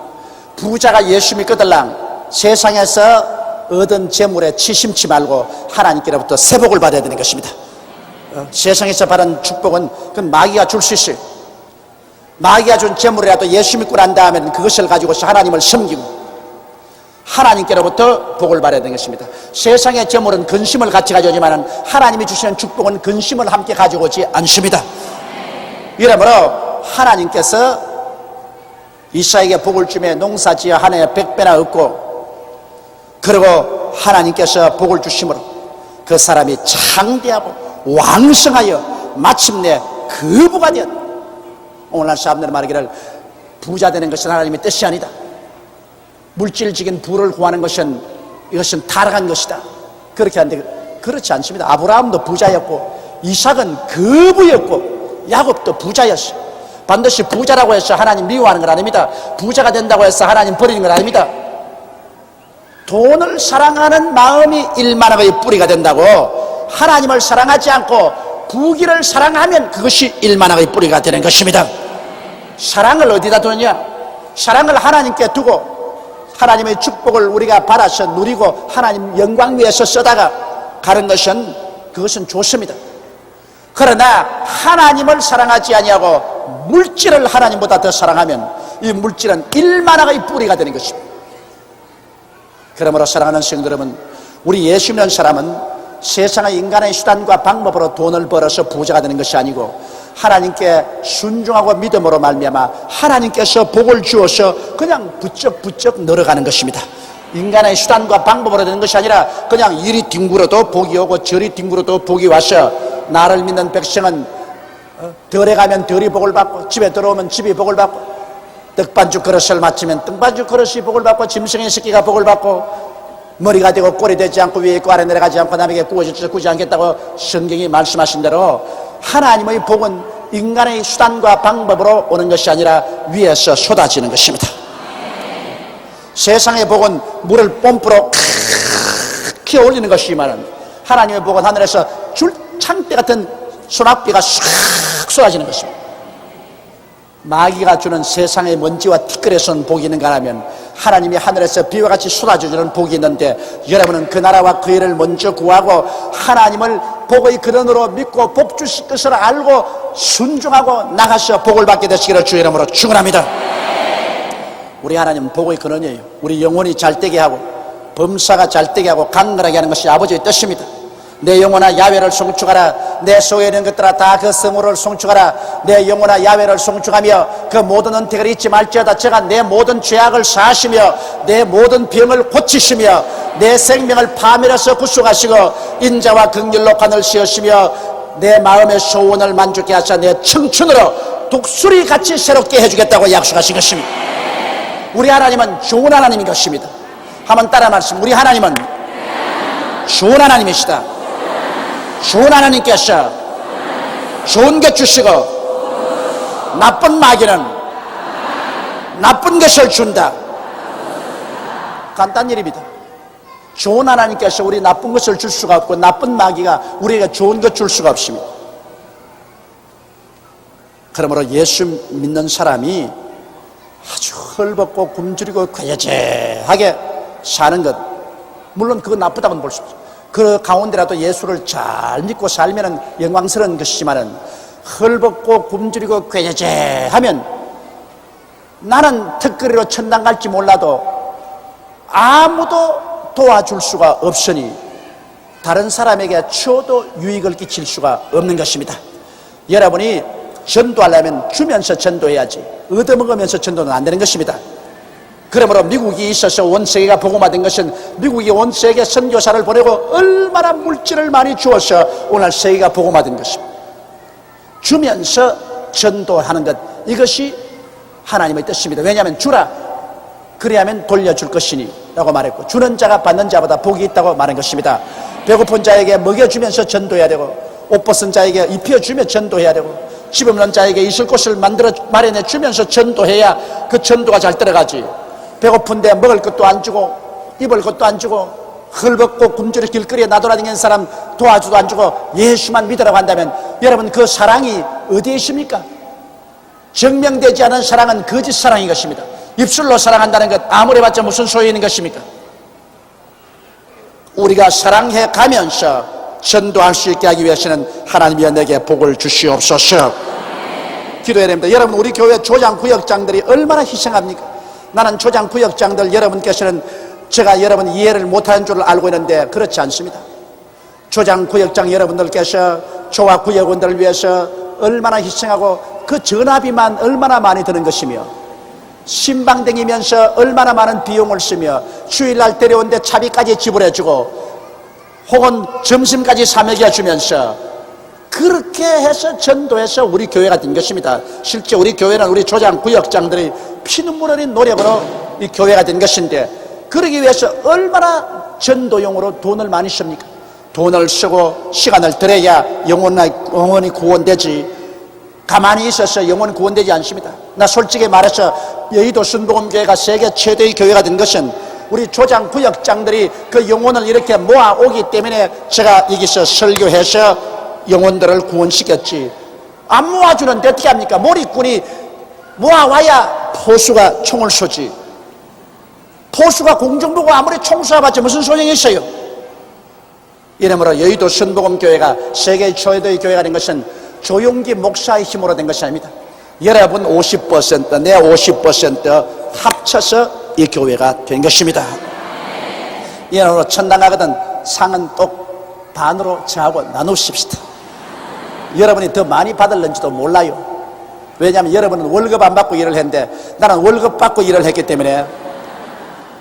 부자가 예수 믿거들랑 세상에서 얻은 재물에 치심치 말고 하나님께로부터 세복을 받아야 되는 것입니다. 세상에서 받은 축복은 그건 마귀가 줄 수 있어요. 마귀가 준 재물이라도 예수 믿고 난 다음에는 그것을 가지고서 하나님을 섬기고 하나님께로부터 복을 받아야 되는 것입니다. 세상의 재물은 근심을 같이 가져오지만 하나님이 주시는 축복은 근심을 함께 가져오지 않습니다. 이러므로 하나님께서 이사에게 복을 주며 농사지어 한 해에 100배나 얻고, 그리고 하나님께서 복을 주심으로 그 사람이 창대하고 왕성하여 마침내 거부가 되었다. 오늘날 사람들은 말하기를 부자 되는 것은 하나님의 뜻이 아니다. 물질적인 부를 구하는 것은 이것은 타락한 것이다. 그렇게 하는데 그렇지 않습니다. 아브라함도 부자였고 이삭은 거부였고 야곱도 부자였어요. 반드시 부자라고 해서 하나님 미워하는 건 아닙니다. 부자가 된다고 해서 하나님 버리는 건 아닙니다. 돈을 사랑하는 마음이 일만왕의 뿌리가 된다고, 하나님을 사랑하지 않고 부귀를 사랑하면 그것이 일만왕의 뿌리가 되는 것입니다. 사랑을 어디다 두느냐? 사랑을 하나님께 두고 하나님의 축복을 우리가 받아서 누리고 하나님 영광 위에서 써다가 가는 것은 그것은 좋습니다. 그러나 하나님을 사랑하지 아니하고 물질을 하나님보다 더 사랑하면 이 물질은 일만왕의 뿌리가 되는 것입니다. 그러므로 사랑하는 성도 여러분, 우리 예수 믿는 사람은 세상의 인간의 수단과 방법으로 돈을 벌어서 부자가 되는 것이 아니고 하나님께 순종하고 믿음으로 말미암아 하나님께서 복을 주어서 그냥 부쩍부쩍 늘어가는 것입니다. 인간의 수단과 방법으로 되는 것이 아니라 그냥 이리 뒹굴어도 복이 오고 저리 뒹굴어도 복이 와서 나를 믿는 백성은 덜에 가면 덜이 복을 받고, 집에 들어오면 집이 복을 받고, 떡반죽 그릇을 마치면 떡반죽 그릇이 복을 받고, 짐승의 새끼가 복을 받고, 머리가 되고 꼴이 되지 않고 위에 있고 아래 내려가지 않고 남에게 구워주지 않겠다고 성경이 말씀하신 대로 하나님의 복은 인간의 수단과 방법으로 오는 것이 아니라 위에서 쏟아지는 것입니다. 세상의 복은 물을 뽐뿌로 키워 올리는 것이지만 하나님의 복은 하늘에서 줄창대 같은 소낙비가 싹 쏟아지는 것입니다. 마귀가 주는 세상의 먼지와 티끌에서 온 복이 있는가 하면 하나님이 하늘에서 비와 같이 쏟아주는 복이 있는데, 여러분은 그 나라와 그 일을 먼저 구하고 하나님을 복의 근원으로 믿고 복 주실 것을 알고 순종하고 나가서 복을 받게 되시기를 주의 이름으로 축원합니다. 우리 하나님은 복의 근원이에요. 우리 영혼이 잘되게 하고 범사가 잘되게 하고 강건하게 하는 것이 아버지의 뜻입니다. 내 영혼아 야훼를 송축하라. 내 속에 있는 것들아 다 그 성호를 송축하라. 내 영혼아 야훼를 송축하며 그 모든 은택을 잊지 말지어다. 저가 내 모든 죄악을 사하시며 내 모든 병을 고치시며 내 생명을 파멸해서 구속하시고 인자와 긍휼로 관을 씌우시며 내 마음의 소원을 만족케 하사 내 청춘으로 독수리같이 새롭게 해주겠다고 약속하신 것입니다. 우리 하나님은 좋은 하나님인 것입니다. 한번 따라 말씀. 우리 하나님은 좋은 하나님이시다. 좋은 하나님께서 좋은 것 주시고 나쁜 마귀는 나쁜 것을 준다. 간단한 일입니다. 좋은 하나님께서 우리 나쁜 것을 줄 수가 없고 나쁜 마귀가 우리에게 좋은 것 줄 수가 없습니다. 그러므로 예수 믿는 사람이 아주 헐벗고 굶주리고 괴제하게 사는 것, 물론 그거 나쁘다고는 볼 수 없죠. 그 가운데라도 예수를 잘 믿고 살면은 영광스러운 것이지만은 헐벗고 굶주리고 꾀죄죄하면 나는 특거리로 천당 갈지 몰라도 아무도 도와줄 수가 없으니 다른 사람에게 추워도 유익을 끼칠 수가 없는 것입니다. 여러분이 전도하려면 주면서 전도해야지 얻어먹으면서 전도는 안 되는 것입니다. 그러므로 미국이 있어서 온 세계가 복음화된 것은 미국이 온 세계 선교사를 보내고 얼마나 물질을 많이 주어서 오늘 세계가 복음화된 것입니다. 주면서 전도하는 것, 이것이 하나님의 뜻입니다. 왜냐하면 주라, 그래야면 돌려줄 것이니 라고 말했고, 주는 자가 받는 자보다 복이 있다고 말한 것입니다. 배고픈 자에게 먹여주면서 전도해야 되고, 옷 벗은 자에게 입혀주며 전도해야 되고, 집 없는 자에게 있을 곳을 만들어 마련해 주면서 전도해야 그 전도가 잘 들어가지. 배고픈데 먹을 것도 안 주고 입을 것도 안 주고 헐벗고 굶주려 길거리에 나돌아다니는 사람 도와주도 안 주고 예수만 믿으라고 한다면 여러분, 그 사랑이 어디에 있습니까? 증명되지 않은 사랑은 거짓 사랑인 것입니다. 입술로 사랑한다는 것 아무리 봤자 무슨 소용이 있는 것입니까? 우리가 사랑해 가면서 전도할 수 있게 하기 위해서는 하나님이 내게 복을 주시옵소서. 기도해야 됩니다. 여러분, 우리 교회 조장구역장들이 얼마나 희생합니까? 나는 조장구역장들 여러분께서는 제가 여러분 이해를 못하는 줄 알고 있는데 그렇지 않습니다. 조장구역장 여러분들께서 조화 구역원들을 위해서 얼마나 희생하고 그 전화비만 얼마나 많이 드는 것이며 신방댕이면서 얼마나 많은 비용을 쓰며 주일날 데려오는데 차비까지 지불해주고 혹은 점심까지 사 먹여주면서 그렇게 해서 전도해서 우리 교회가 된 것입니다. 실제 우리 교회는 우리 조장구역장들이 피눈물 흘린 노력으로 이 교회가 된 것인데, 그러기 위해서 얼마나 전도용으로 돈을 많이 씁니까? 돈을 쓰고 시간을 들여야 영혼이 구원되지, 가만히 있어서 영혼이 구원되지 않습니다. 나 솔직히 말해서 여의도 순복음교회가 세계 최대의 교회가 된 것은 우리 조장구역장들이 그 영혼을 이렇게 모아오기 때문에 제가 여기서 설교해서 영혼들을 구원시켰지, 안 모아주는데 어떻게 합니까? 몰입꾼이 모아와야 포수가 총을 쏘지. 포수가 공중 보고 아무리 총 쏴봤자 무슨 소용이 있어요? 이러므로 여의도 순복음교회가 세계 최대의 교회가 된 것은 조용기 목사의 힘으로 된 것이 아닙니다. 여러분 50%, 내 50% 합쳐서 이 교회가 된 것입니다. 이러므로 천당 가거든 상은 똑 반으로 저하고 나누십시다. 여러분이 더 많이 받을는지도 몰라요. 왜냐하면 여러분은 월급 안 받고 일을 했는데 나는 월급 받고 일을 했기 때문에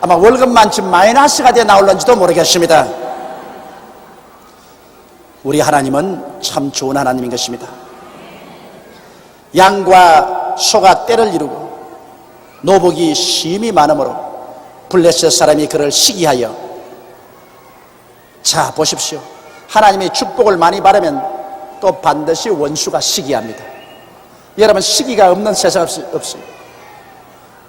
아마 월급만큼 마이너스가 돼 나올는지도 모르겠습니다. 우리 하나님은 참 좋은 하나님인 것입니다. 양과 소가 떼를 이루고 노복이 심히 많으므로 블레셋 사람이 그를 시기하여, 자 보십시오, 하나님이 축복을 많이 받으면 또 반드시 원수가 시기합니다. 여러분, 시기가 없는 세상 없어요.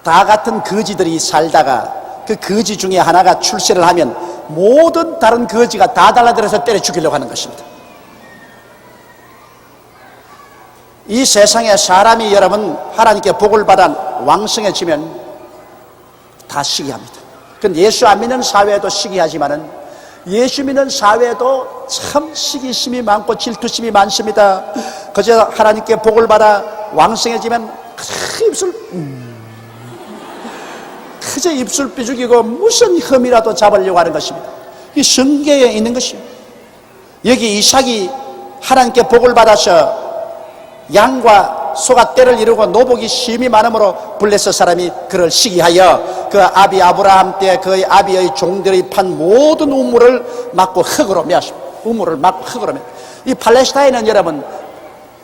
다 같은 거지들이 살다가 그 거지 중에 하나가 출세를 하면 모든 다른 거지가 다 달라들어서 때려 죽이려고 하는 것입니다. 이 세상에 사람이 여러분 하나님께 복을 받아 왕성해지면 다 시기합니다. 그건 예수 안 믿는 사회에도 시기하지만은 예수 믿는 사회에도 참 시기심이 많고 질투심이 많습니다. 그저 하나님께 복을 받아 왕성해지면 그저 입술 삐죽이고 무슨 흠이라도 잡으려고 하는 것입니다. 이 성경에 있는 것이에요. 여기 이삭이 하나님께 복을 받아서 양과 소가 떼를 이루고 노복이 심히 많으므로 블레셋 사람이 그를 시기하여 그 아비 아브라함 때 그의 아비의 종들이 판 모든 우물을 막고 흙으로 메었습니다. 우물을 막고 흙으로 메. 이 팔레스타인은 여러분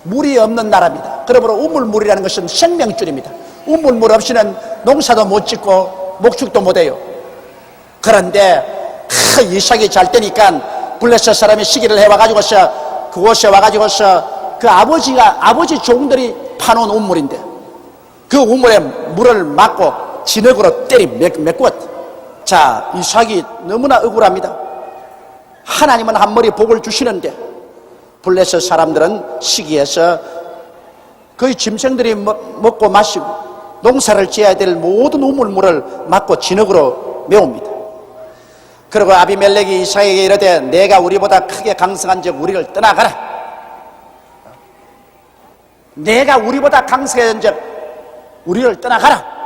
물이 없는 나라입니다. 그러므로 우물물이라는 것은 생명줄입니다. 우물물 없이는 농사도 못 짓고 목축도 못 해요. 그런데 이삭이 잘 되니까 블레셋 사람이 시기를 해와가지고서 그곳에 와가지고서 그 아버지 종들이 파놓은 우물인데 그 우물에 물을 막고 진흙으로 때리 메꾸었다. 자, 이삭이 너무나 억울합니다. 하나님은 한 머리 복을 주시는데 블레셋 사람들은 시기해서 거의 짐승들이 먹고 마시고 농사를 지어야 될 모든 우물물을 막고 진흙으로 메웁니다. 그리고 아비멜렉이 이삭에게 이르되 내가 우리보다 크게 강성한 즉 우리를 떠나가라. 내가 우리보다 강성한 즉 우리를 떠나가라.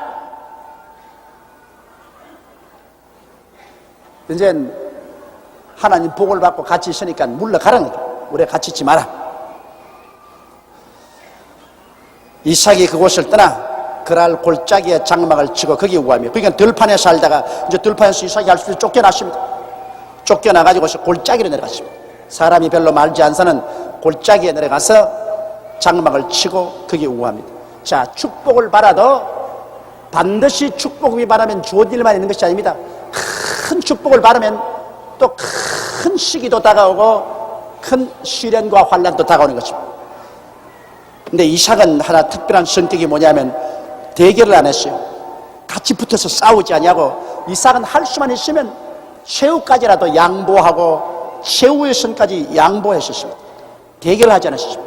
이제 하나님 복을 받고 같이 있으니까 물러가라는 거야. 우리 같이 있지 마라. 이삭이 그곳을 떠나 그랄 골짜기에 장막을 치고 거기 우하며, 그러니까 들판에 살다가 이제 들판에서 이삭이 할 수 있게 쫓겨났습니다. 쫓겨나가지고서 골짜기로 내려갔습니다. 사람이 별로 말지 않사는 골짜기에 내려가서 장막을 치고 거기 우합니다. 자, 축복을 받아도 반드시 축복이 받으면 좋은 일만 있는 것이 아닙니다. 큰 축복을 받으면 또 큰 시기도 다가오고 큰 시련과 환난도 다가오는 것입니다. 근데 이삭은 하나 특별한 성격이 뭐냐면 대결을 안 했어요. 같이 붙어서 싸우지 않냐고. 이삭은 할 수만 있으면 최후까지라도 양보하고 최후의 선까지 양보했었습니다. 대결을 하지 않았습니다.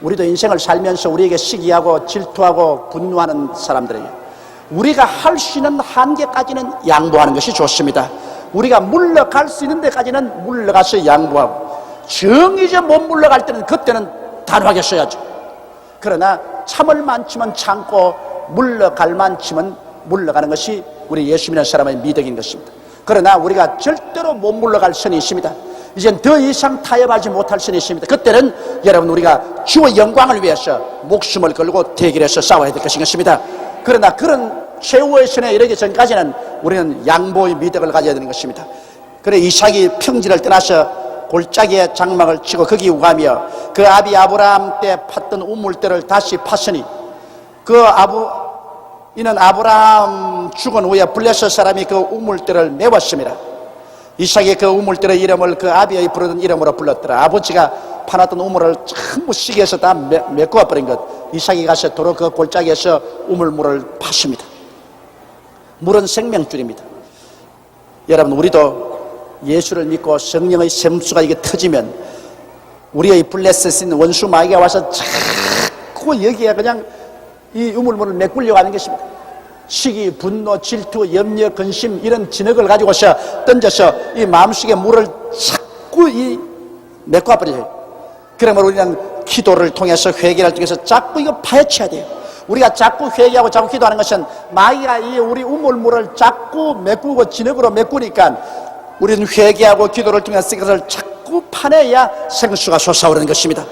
우리도 인생을 살면서 우리에게 시기하고 질투하고 분노하는 사람들에게 우리가 할 수 있는 한계까지는 양보하는 것이 좋습니다. 우리가 물러갈 수 있는 데까지는 물러가서 양보하고, 정의제 못 물러갈 때는 그때는 단호하게 써야죠. 그러나 참을 만치면 참고 물러갈 만치면 물러가는 것이 우리 예수 믿는 사람의 미덕인 것입니다. 그러나 우리가 절대로 못 물러갈 선이 있습니다. 이젠 더 이상 타협하지 못할 선이 있습니다. 그때는 여러분 우리가 주의 영광을 위해서 목숨을 걸고 대결해서 싸워야 될 것인 것입니다. 그러나 그런 최후의 선에 이르기 전까지는 우리는 양보의 미덕을 가져야 되는 것입니다. 그래 이삭이 평지를 떠나서 골짜기에 장막을 치고 거기 우가며 그 아비 아브라함 때 팠던 우물들을 다시 팠으니 이는 아브라함 죽은 후에 블레셋 사람이 그 우물들을 메웠습니다. 이삭이 그 우물들의 이름을 그 아비의 부르던 이름으로 불렀더라. 아버지가 파놨던 우물을 전부 시기에서 다 메꿔 버린 것. 이삭이 가서 도로 그 골짜기에서 우물물을 팠습니다. 물은 생명줄입니다. 여러분 우리도 예수를 믿고 성령의 샘수가 이게 터지면 우리의 블레셋 있는 원수 마귀가 와서 자꾸 여기에 그냥 이 우물물을 메꾸려고 하는 것입니다. 시기, 분노, 질투, 염려, 근심 이런 진흙을 가지고서 던져서 이 마음속에 물을 자꾸 메꿔버려요. 그러면 우리는 기도를 통해서 회개를 통해서 자꾸 이거 파헤쳐야 돼요. 우리가 자꾸 회개하고 자꾸 기도하는 것은 마귀가 이 우리 우물물을 자꾸 메꾸고 진흙으로 메꾸니까 우리는 회개하고 기도를 통해서 이것을 자꾸 파내야 생수가 솟아오르는 것입니다.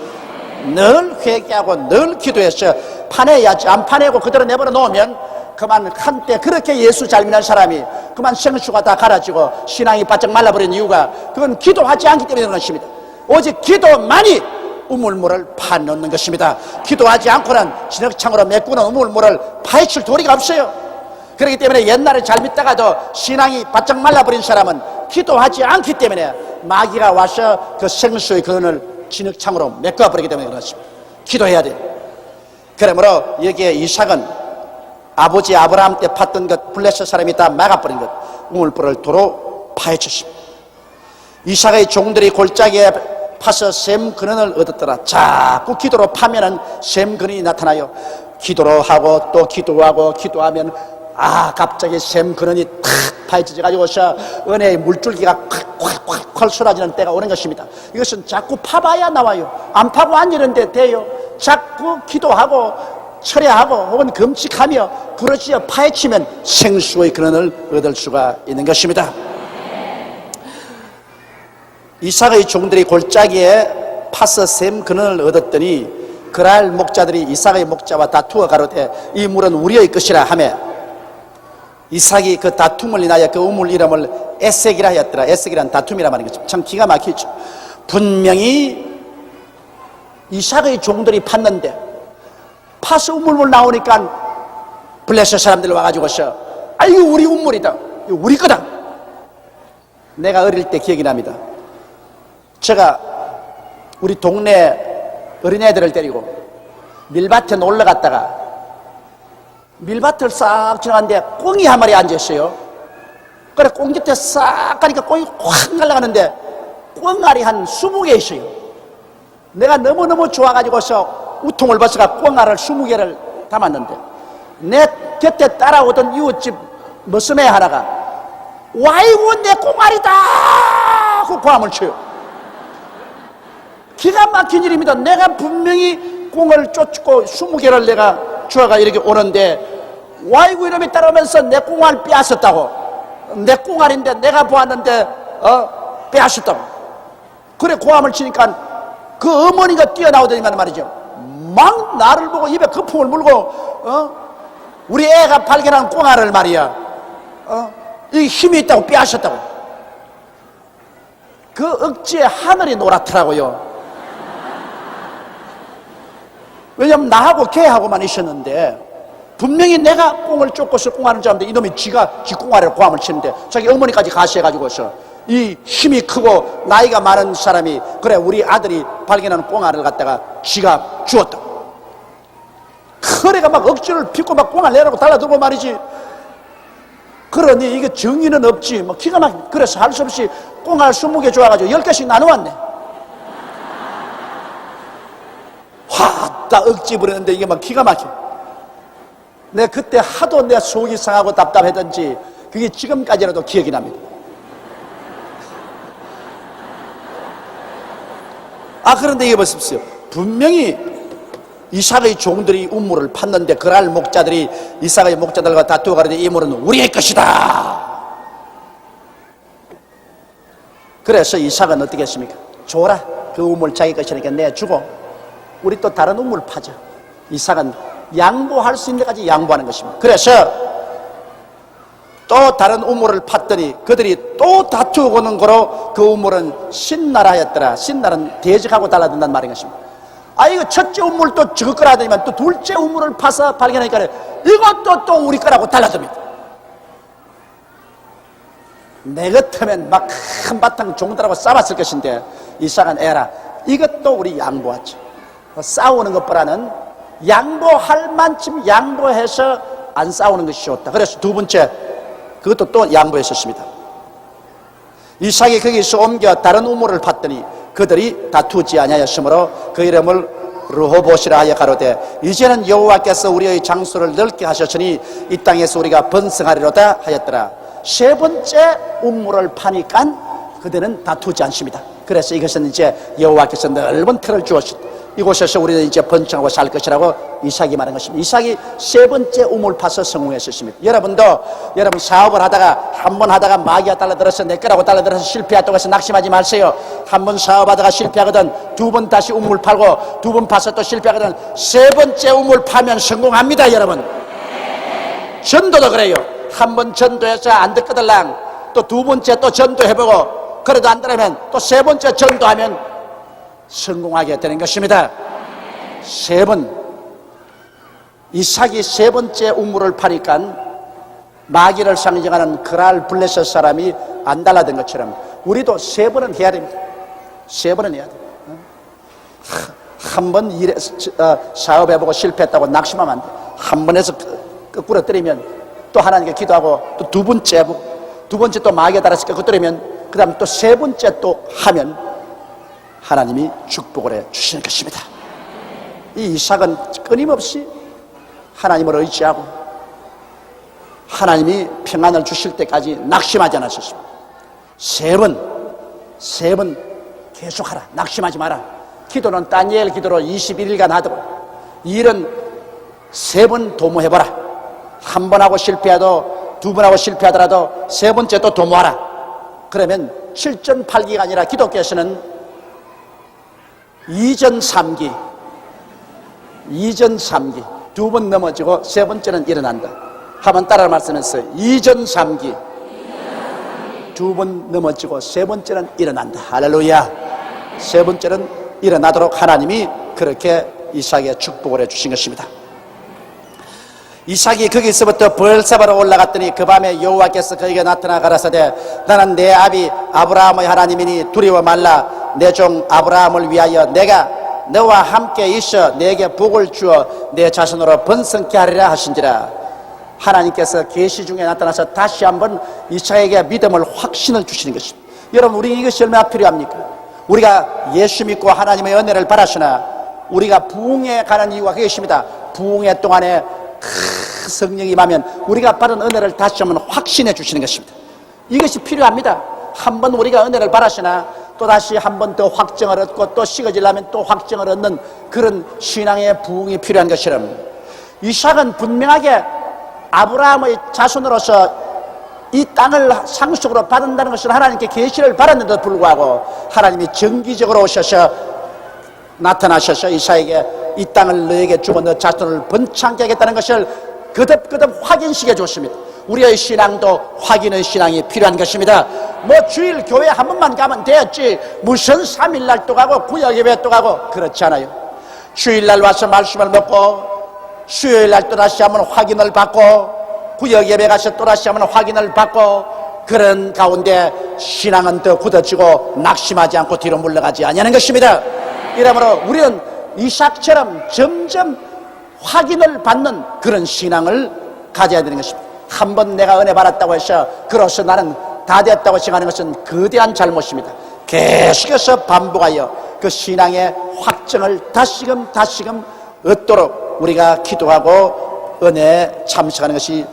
늘 회개하고 늘 기도해서 파내야지. 안 파내고 그대로 내버려 놓으면 그만 한때 그렇게 예수 잘 믿는 사람이 그만 생수가 다 갈아지고 신앙이 바짝 말라버린 이유가 그건 기도하지 않기 때문에 그런 것입니다. 오직 기도만이 우물물을 파놓는 것입니다. 기도하지 않고는 진흙창으로 메꾸는 우물물을 파헤칠 도리가 없어요. 그렇기 때문에 옛날에 잘 믿다가도 신앙이 바짝 말라버린 사람은 기도하지 않기 때문에 마귀가 와서 그 생수의 근을 진흙창으로 메꿔버리기 때문에 그렇습니다. 기도해야 돼요. 그러므로 여기에 이삭은 아버지 아브라함 때 팠던 것 블레셋 사람이 다 막아버린 것 우물물을 도로 파헤쳤습니다. 이삭의 종들이 골짜기에 파서 샘 근원을 얻었더라. 자꾸 기도로 파면은 샘 근원이 나타나요. 기도로 하고 또 기도하고 기도하면 갑자기 샘 근원이 탁 파헤쳐져 가지고서 은혜의 물줄기가 콱콱콱 쏟아지는 때가 오는 것입니다. 이것은 자꾸 파봐야 나와요. 안 파고 앉으는데 돼요. 자꾸 기도하고 철회하고 혹은 금칙하며 부르짖어 파헤치면 생수의 근원을 얻을 수가 있는 것입니다. 이삭의 종들이 골짜기에 파서 샘 근원을 얻었더니 그랄 목자들이 이삭의 목자와 다투어 가로되 이 물은 우리의 것이라 하며 이삭이 그 다툼을 인하여 그 우물 이름을 에색이라 하였더라. 에색이란 다툼이라 말하는 거죠. 참 기가 막히죠. 분명히 이삭의 종들이 팠는데 파서 우물물 나오니까 블레셋 사람들 와가지고서 이거 우리 우물이다. 이거 우리 거다. 내가 어릴 때 기억이 납니다. 제가 우리 동네 어린애들을 데리고 밀밭에 놀러 갔다가 밀밭을 싹 지나갔는데 꽁이 한 마리 앉아있어요. 그래 꽁 곁에 싹 가니까 꽁이 확 날아가는데 꽁알이 한 20개 있어요. 내가 너무너무 좋아가지고서 우통을 벗어가 꽁알을 20개를 담았는데 내 곁에 따라오던 이웃집 무슨 애 하나가 와이고 내 꽁알이다 하고 고함을 쳐요. 기가 막힌 일입니다. 내가 분명히 꽁을 쫓고 20개를 내가 주어가 이렇게 오는데 와이고 이름이 따라오면서 내 꽁알 빼앗았다고. 내 꽁알인데 내가 보았는데 빼앗았다고. 그래 고함을 치니까 그 어머니가 뛰어나오더니만 말이죠. 막 나를 보고 입에 거품을 물고 우리 애가 발견한 꽁알을 말이야 이 힘이 있다고 빼앗았다고. 그 억지에 하늘이 노랗더라고요. 왜냐면 나하고 걔하고만 있었는데 분명히 내가 꽁을 쫓고서 꽁알을 잡는데 이놈이 지가 지 꽁알에 고함을 치는데 자기 어머니까지 가시해가지고서 이 힘이 크고 나이가 많은 사람이 그래 우리 아들이 발견한 꽁알을 갖다가 지가 주었다. 그래가 막 억지를 빚고 막 꽁알 내라고 달라들고 말이지. 그러니 이게 정의는 없지. 뭐 기가 막 그래서 할 수 없이 꽁알 20개 줘가지고 10개씩 나눠왔네. 확다 억지 부렸는데 이게 막 기가 막혀. 내가 그때 하도 내 속이 상하고 답답했던지 그게 지금까지라도 기억이 납니다. 그런데 이게 보십시오. 분명히 이삭의 종들이 우물을 팠는데 그랄 목자들이 이삭의 목자들과 다투어 가는데 이 물은 우리의 것이다. 그래서 이삭은 어떻게 했습니까? 줘라. 그 우물 자기 것이니까 내주고 우리 또 다른 우물 파자. 이삭은 양보할 수 있는 데까지 양보하는 것입니다. 그래서 또 다른 우물을 팠더니 그들이 또 다투고는 거로 그 우물은 신나라였더라. 신나라는 대적하고 달라든다는 말인 것입니다. 이거 첫째 우물 또 저거 거라 하더니만 또 둘째 우물을 파서 발견하니까 이것도 또 우리 거라고 달라듭니다. 내 같으면 막 한바탕 종들하고 싸웠을 것인데 이삭은 에라 이것도 우리 양보하죠. 싸우는 것보다는 양보할 만큼 양보해서 안 싸우는 것이 좋다. 그래서 두 번째 그것도 또 양보했었습니다. 이삭이 거기서 옮겨 다른 우물을 팠더니 그들이 다투지 아니하였으므로 그 이름을 르호봇이라 하여 가로되 이제는 여호와께서 우리의 장소를 넓게 하셨으니 이 땅에서 우리가 번성하리로다 하였더라. 세 번째 우물을 파니까 그들은 다투지 않습니다. 그래서 이것은 이제 여호와께서 넓은 터를 주었습니다. 이곳에서 우리는 이제 번창하고 살 것이라고 이삭이 말한 것입니다. 이삭이 세 번째 우물 파서 성공했었습니다. 여러분 사업을 하다가 한 번 하다가 마귀가 달라들어서 내 거라고 달라들어서 실패했다고 해서 낙심하지 마세요. 한 번 사업하다가 실패하거든 두 번 다시 우물 팔고 두 번 파서 또 실패하거든 세 번째 우물 파면 성공합니다. 여러분 전도도 그래요. 한 번 전도해서 안 듣거들랑 또 두 번째 또 전도해보고 그래도 안 되면 또 세 번째 전도하면 성공하게 되는 것입니다. 세 번 이삭이 세 번째 우물을 파니까 마귀를 상징하는 그랄 블레셋 사람이 안 달라든 것처럼 우리도 세 번은 해야 됩니다. 세 번은 해야 돼요. 한 번 사업해보고 실패했다고 낙심하면 안 돼. 한 번 해서 거꾸로 때리면 또 하나님께 기도하고 또 두 번째 해보고 두 번째 또 마귀에 따라서 거꾸로 때리면 그 다음 또 세 번째 또 하면 하나님이 축복을 해 주시는 것입니다. 이 이삭은 끊임없이 하나님을 의지하고 하나님이 평안을 주실 때까지 낙심하지 않았습니다. 세 번 계속하라. 낙심하지 마라. 기도는 다니엘 기도로 21일간 하도록 일은 세 번 도모해보라. 한 번 하고 실패해도 두 번 하고 실패하더라도 세 번째 또 도모하라. 그러면 7전8기가 아니라 기독교에서는 2전 3기 두 번 넘어지고 세 번째는 일어난다. 한번 따라 말씀했어요. 2전 3기 두 번 넘어지고 세 번째는 일어난다. 할렐루야. 세 번째는 일어나도록 하나님이 그렇게 이삭에게 축복을 해주신 것입니다. 이삭이 거기서부터 벌사바로 올라갔더니 그 밤에 여호와께서 그에게 나타나 가라사대 나는 내 아비 아브라함의 하나님이니 두려워 말라. 내 종 아브라함을 위하여 내가 너와 함께 있어 내게 복을 주어 내 자손으로 번성케 하리라 하신지라. 하나님께서 계시 중에 나타나서 다시 한번 이삭에게 믿음을 확신을 주시는 것입니다. 여러분 우리 이것이 얼마나 필요합니까? 우리가 예수 믿고 하나님의 은혜를 받았으나 우리가 부흥에 가는 이유가 그것입니다. 부흥회 동안에 성령이 임하면 우리가 받은 은혜를 다시 한번 확신해 주시는 것입니다. 이것이 필요합니다. 한번 우리가 은혜를 받았으나 또다시 한 번 더 확정을 얻고 또 식어지려면 또 확정을 얻는 그런 신앙의 부흥이 필요한 것처럼 이삭은 분명하게 아브라함의 자손으로서 이 땅을 상속으로 받는다는 것을 하나님께 계시를 받았는데도 불구하고 하나님이 정기적으로 오셔서 나타나셔서 이삭에게 이 땅을 너에게 주고 너 자손을 번창케 하겠다는 것을 거듭거듭 확인시켜 줬습니다. 우리의 신앙도 확인의 신앙이 필요한 것입니다. 뭐 주일 교회 한 번만 가면 되었지 무슨 3일날 또 가고 구역예배 또 가고 그렇지 않아요. 주일날 와서 말씀을 먹고 수요일날 또다시 한번 확인을 받고 구역예배 가서 또다시 한번 확인을 받고 그런 가운데 신앙은 더 굳어지고 낙심하지 않고 뒤로 물러가지 아니하는 것입니다. 이러므로 우리는 이삭처럼 점점 확인을 받는 그런 신앙을 가져야 되는 것입니다. 한 번 내가 은혜 받았다고 해서 그로서 나는 다 됐다고 생각하는 것은 거대한 잘못입니다. 계속해서 반복하여 그 신앙의 확정을 다시금 얻도록 우리가 기도하고 은혜에 참석하는 것이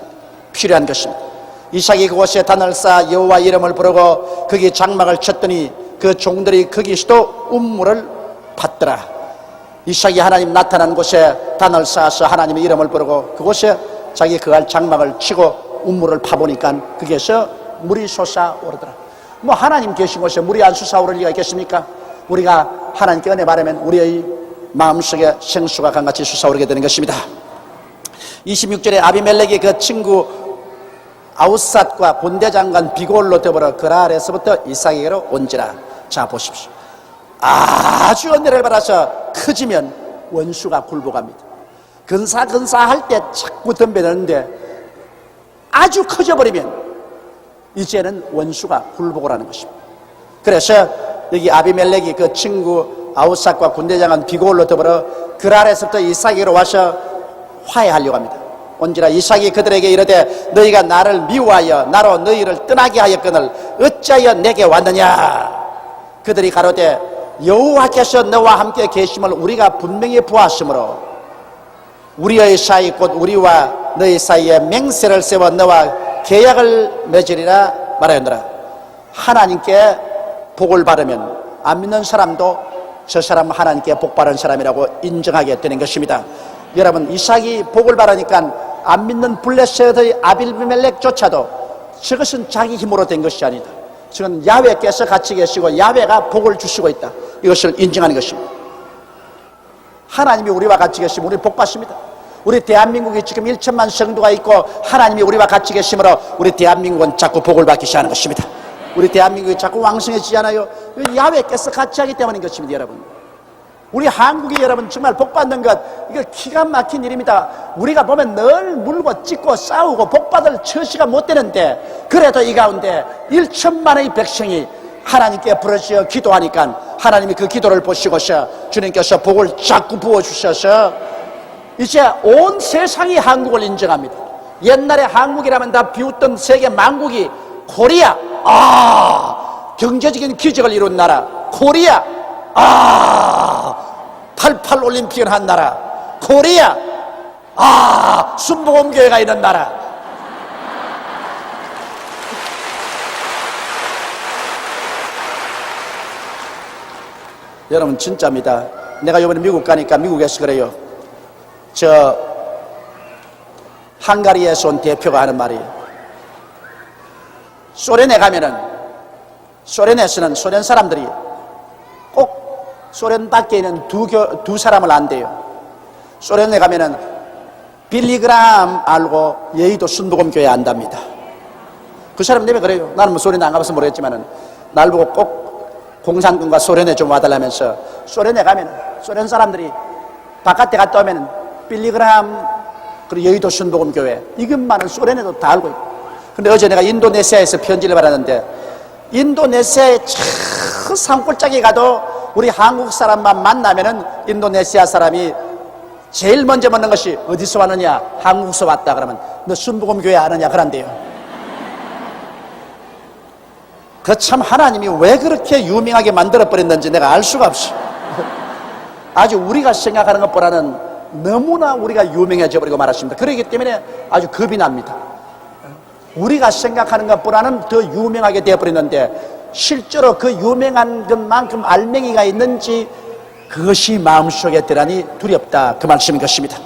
필요한 것입니다. 이삭이 그곳에 단을 쌓아 여호와 이름을 부르고 거기 장막을 쳤더니 그 종들이 거기서도 운물을 받더라. 이삭이 하나님 나타난 곳에 단을 쌓아서 하나님의 이름을 부르고 그곳에 자기 거할 장막을 치고 운물을 파보니까 거기에서 물이 솟아오르더라. 뭐 하나님 계신 곳에 물이 안 솟아오를 리가 있겠습니까? 우리가 하나님께 은혜 받으면 우리의 마음속에 생수가 강같이 솟아오르게 되는 것입니다. 26절에 아비멜렉이 그 친구 아우삿과 군대장관 비골로 더불어 그랄에서부터 이삭에게로 온지라. 자 보십시오. 아주 은혜를 받아서 커지면 원수가 굴복합니다. 근사할 때 자꾸 덤벼드는데 아주 커져버리면 이제는 원수가 굴복을 하는 것입니다. 그래서 여기 아비멜렉이 그 친구 아우삿과 군대장관 비골로 더불어 그랄에서부터 이삭에게로 와서 화해하려고 합니다. 온지라 이삭이 그들에게 이르되 너희가 나를 미워하여 나로 너희를 떠나게 하였거늘 어찌하여 내게 왔느냐. 그들이 가로되 여호와께서 너와 함께 계심을 우리가 분명히 보았으므로 우리의 사이 곧 우리와 너희 사이에 맹세를 세워 너와 계약을 맺으리라 말하였노라. 하나님께 복을 받으면 안 믿는 사람도 저 사람 하나님께 복 받은 사람이라고 인정하게 되는 것입니다. 여러분 이삭이 복을 받으니까 안 믿는 블레셋의 아비멜렉조차도 저것은 자기 힘으로 된 것이 아니다. 지금 야훼께서 같이 계시고 야훼가 복을 주시고 있다. 이것을 인정하는 것입니다. 하나님이 우리와 같이 계시면 우리 복 받습니다. 우리 대한민국이 지금 1천만 성도가 있고 하나님이 우리와 같이 계시므로 우리 대한민국은 자꾸 복을 받기 시작하는 것입니다. 우리 대한민국이 자꾸 왕성해지지 않아요? 야훼께서 같이 하기 때문인 것입니다. 여러분 우리 한국이 여러분 정말 복 받는 것 이거 기가 막힌 일입니다. 우리가 보면 늘 물고 찢고 싸우고 복 받을 처시가 못 되는데 그래도 이 가운데 1천만의 백성이 하나님께 부르짖어 기도하니까 하나님이 그 기도를 보시고서 주님께서 복을 자꾸 부어주셔서 이제 온 세상이 한국을 인정합니다. 옛날에 한국이라면 다 비웃던 세계 만국이 코리아 경제적인 기적을 이룬 나라 코리아 88 올림픽을 한 나라 코리아 순복음교회가 있는 나라 여러분 진짜입니다. 내가 이번에 미국 가니까 미국에서 그래요. 저 헝가리에서 온 대표가 하는 말이 소련에 가면은 소련에서는 소련 사람들이 꼭 소련 밖에 있는 두 사람을 안 돼요. 소련에 가면은 빌리그람 알고 여의도 순복음교회 안답니다. 그 사람 때문에 그래요. 나는 뭐 소련 안 가봐서 모르겠지만은 날 보고 꼭 공산군과 소련에 좀 와달라면서 소련에 가면은 소련 사람들이 바깥에 갔다 오면은 빌리그람 그리고 여의도 순복음교회 이것만은 소련에도 다 알고 있고. 근데 어제 내가 인도네시아에서 편지를 받았는데 인도네시아의 저 산골짜기 가도 우리 한국 사람만 만나면은 인도네시아 사람이 제일 먼저 묻는 것이 어디서 왔느냐 한국에서 왔다 그러면 너 순복음교회 아느냐 그런데요. 그 참 하나님이 왜 그렇게 유명하게 만들어버렸는지 내가 알 수가 없어. 아주 우리가 생각하는 것보다는 너무나 우리가 유명해져 버리고 말았습니다. 그렇기 때문에 아주 겁이 납니다. 우리가 생각하는 것보다는 더 유명하게 되어버렸는데 실제로 그 유명한 것만큼 알맹이가 있는지 그것이 마음속에 들으니 두렵다, 그 말씀인 것입니다.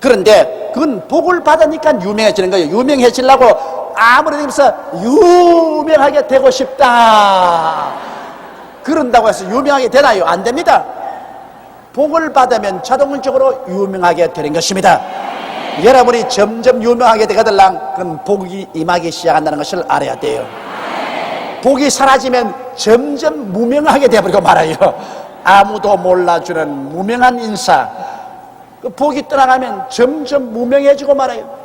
그런데 그건 복을 받으니까 유명해지는 거예요. 유명해지려고 아무리 되면서 유명하게 되고 싶다 그런다고 해서 유명하게 되나요? 안 됩니다. 복을 받으면 자동적으로 유명하게 되는 것입니다. 여러분이 점점 유명하게 되거들랑 그건 복이 임하기 시작한다는 것을 알아야 돼요. 복이 사라지면 점점 무명하게 되어버리고 말아요. 아무도 몰라주는 무명한 인사. 그 복이 떠나가면 점점 무명해지고 말아요.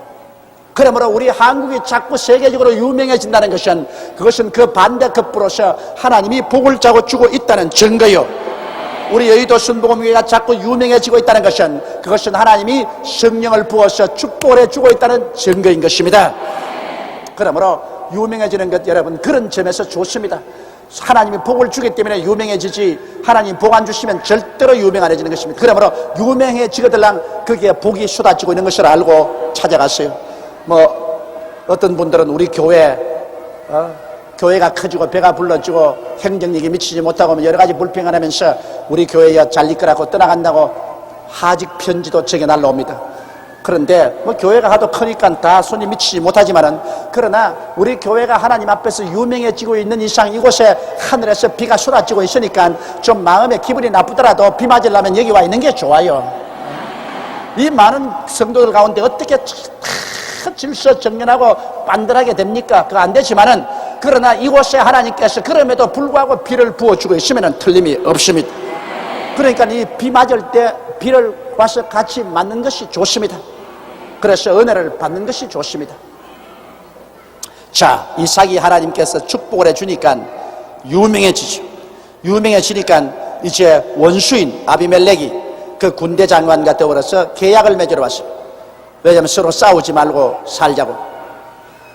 그러므로 우리 한국이 자꾸 세계적으로 유명해진다는 것은 그것은 그 반대급부로서 하나님이 복을 주고 있다는 증거요. 우리 여의도 순복음교회가 자꾸 유명해지고 있다는 것은 그것은 하나님이 성령을 부어서 축복을 해주고 있다는 증거인 것입니다. 그러므로 유명해지는 것 여러분 그런 점에서 좋습니다. 하나님이 복을 주기 때문에 유명해지지 하나님 복 안 주시면 절대로 유명 안 해지는 것입니다. 그러므로 유명해지거들랑 거기에 복이 쏟아지고 있는 것을 알고 찾아갔어요. 어떤 분들은 우리 교회가 커지고 배가 불러지고 행정력이 미치지 못하고 여러 가지 불평을 하면서 우리 교회에 잘릴 거라고 떠나간다고 하직 편지도 적에 날라옵니다. 그런데 교회가 하도 크니까 다 손이 미치지 못하지만은 그러나 우리 교회가 하나님 앞에서 유명해지고 있는 이상 이곳에 하늘에서 비가 쏟아지고 있으니까 좀 마음에 기분이 나쁘더라도 비 맞으려면 여기 와 있는 게 좋아요. 이 많은 성도들 가운데 어떻게 질서 정연하고 반듯하게 됩니까? 그거 안 되지만은 그러나 이곳에 하나님께서 그럼에도 불구하고 비를 부어주고 있으면 틀림이 없습니다. 그러니까 이 비 맞을 때 비를 와서 같이 맞는 것이 좋습니다. 그래서 은혜를 받는 것이 좋습니다. 자, 이삭이 하나님께서 축복을 해주니까 유명해지죠. 유명해지니까 이제 원수인 아비멜렉이 그 군대 장관과 더불어서 계약을 맺으러 왔습니다. 왜냐하면 서로 싸우지 말고 살자고.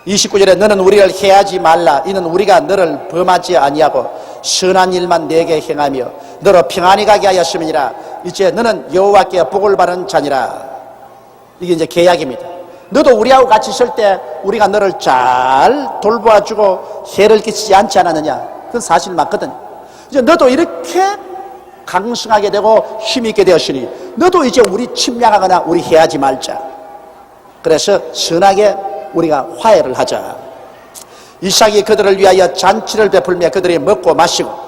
29절에 너는 우리를 해하지 말라. 이는 우리가 너를 범하지 아니하고 선한 일만 내게 행하며 너로 평안히 가게 하였음이니라. 이제 너는 여호와께 복을 받은 자니라. 이게 이제 계약입니다. 너도 우리하고 같이 있을 때 우리가 너를 잘 돌보아주고 해를 끼치지 않지 않았느냐. 그건 사실 맞거든요. 이제 너도 이렇게 강성하게 되고 힘있게 되었으니 너도 이제 우리 침략하거나 우리 해하지 말자. 그래서 선하게 우리가 화해를 하자. 이삭이 그들을 위하여 잔치를 베풀며 그들이 먹고 마시고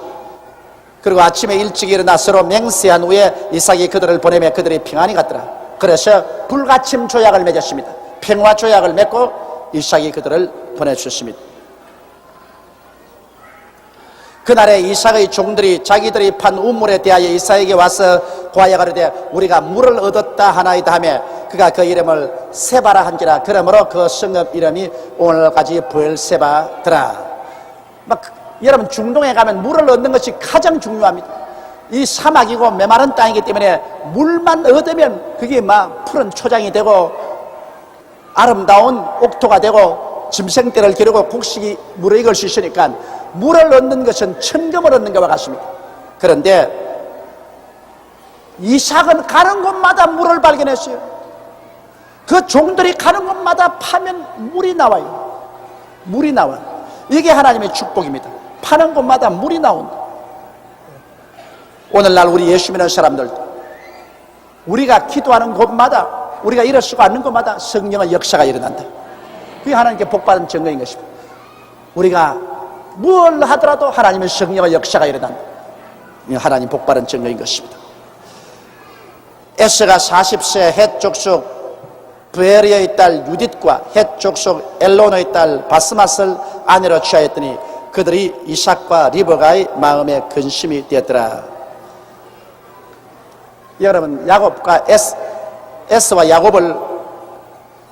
그리고 아침에 일찍 일어나 서로 맹세한 후에 이삭이 그들을 보내며 그들이 평안히 갔더라. 그래서 불가침 조약을 맺었습니다. 평화 조약을 맺고 이삭이 그들을 보내주셨습니다. 그날에 이삭의 종들이 자기들이 판 우물에 대하여 이삭에게 와서 고하여가로되 우리가 물을 얻었다 하나이다 하며 그가 그 이름을 세바라 한지라. 그러므로 그 성읍 이름이 오늘까지 브엘세바더라. 여러분 중동에 가면 물을 얻는 것이 가장 중요합니다. 이 사막이고 메마른 땅이기 때문에 물만 얻으면 그게 푸른 초장이 되고 아름다운 옥토가 되고 짐승떼를 기르고 곡식이 물을 익을 수 있으니까 물을 얻는 것은 천금을 얻는 것과 같습니다. 그런데 이삭은 가는 곳마다 물을 발견했어요. 그 종들이 가는 곳마다 파면 물이 나와요. 물이 나와요. 이게 하나님의 축복입니다. 파는 곳마다 물이 나온다. 오늘날 우리 예수 믿는 사람들 우리가 기도하는 곳마다 우리가 이럴 수가 없는 곳마다 성령의 역사가 일어난다. 그게 하나님께 복받은 증거인 것입니다. 우리가 뭘 하더라도 하나님의 성령의 역사가 일어난다. 하나님 복받은 증거인 것입니다. 에스가 40세 헷 족속 브에리의 딸 유딧과 헷 족속 엘로노의 딸 바스맛을 아내로 취하였더니 그들이 이삭과 리브가의 마음에 근심이 되었더라. 여러분 야곱과 에스와 야곱을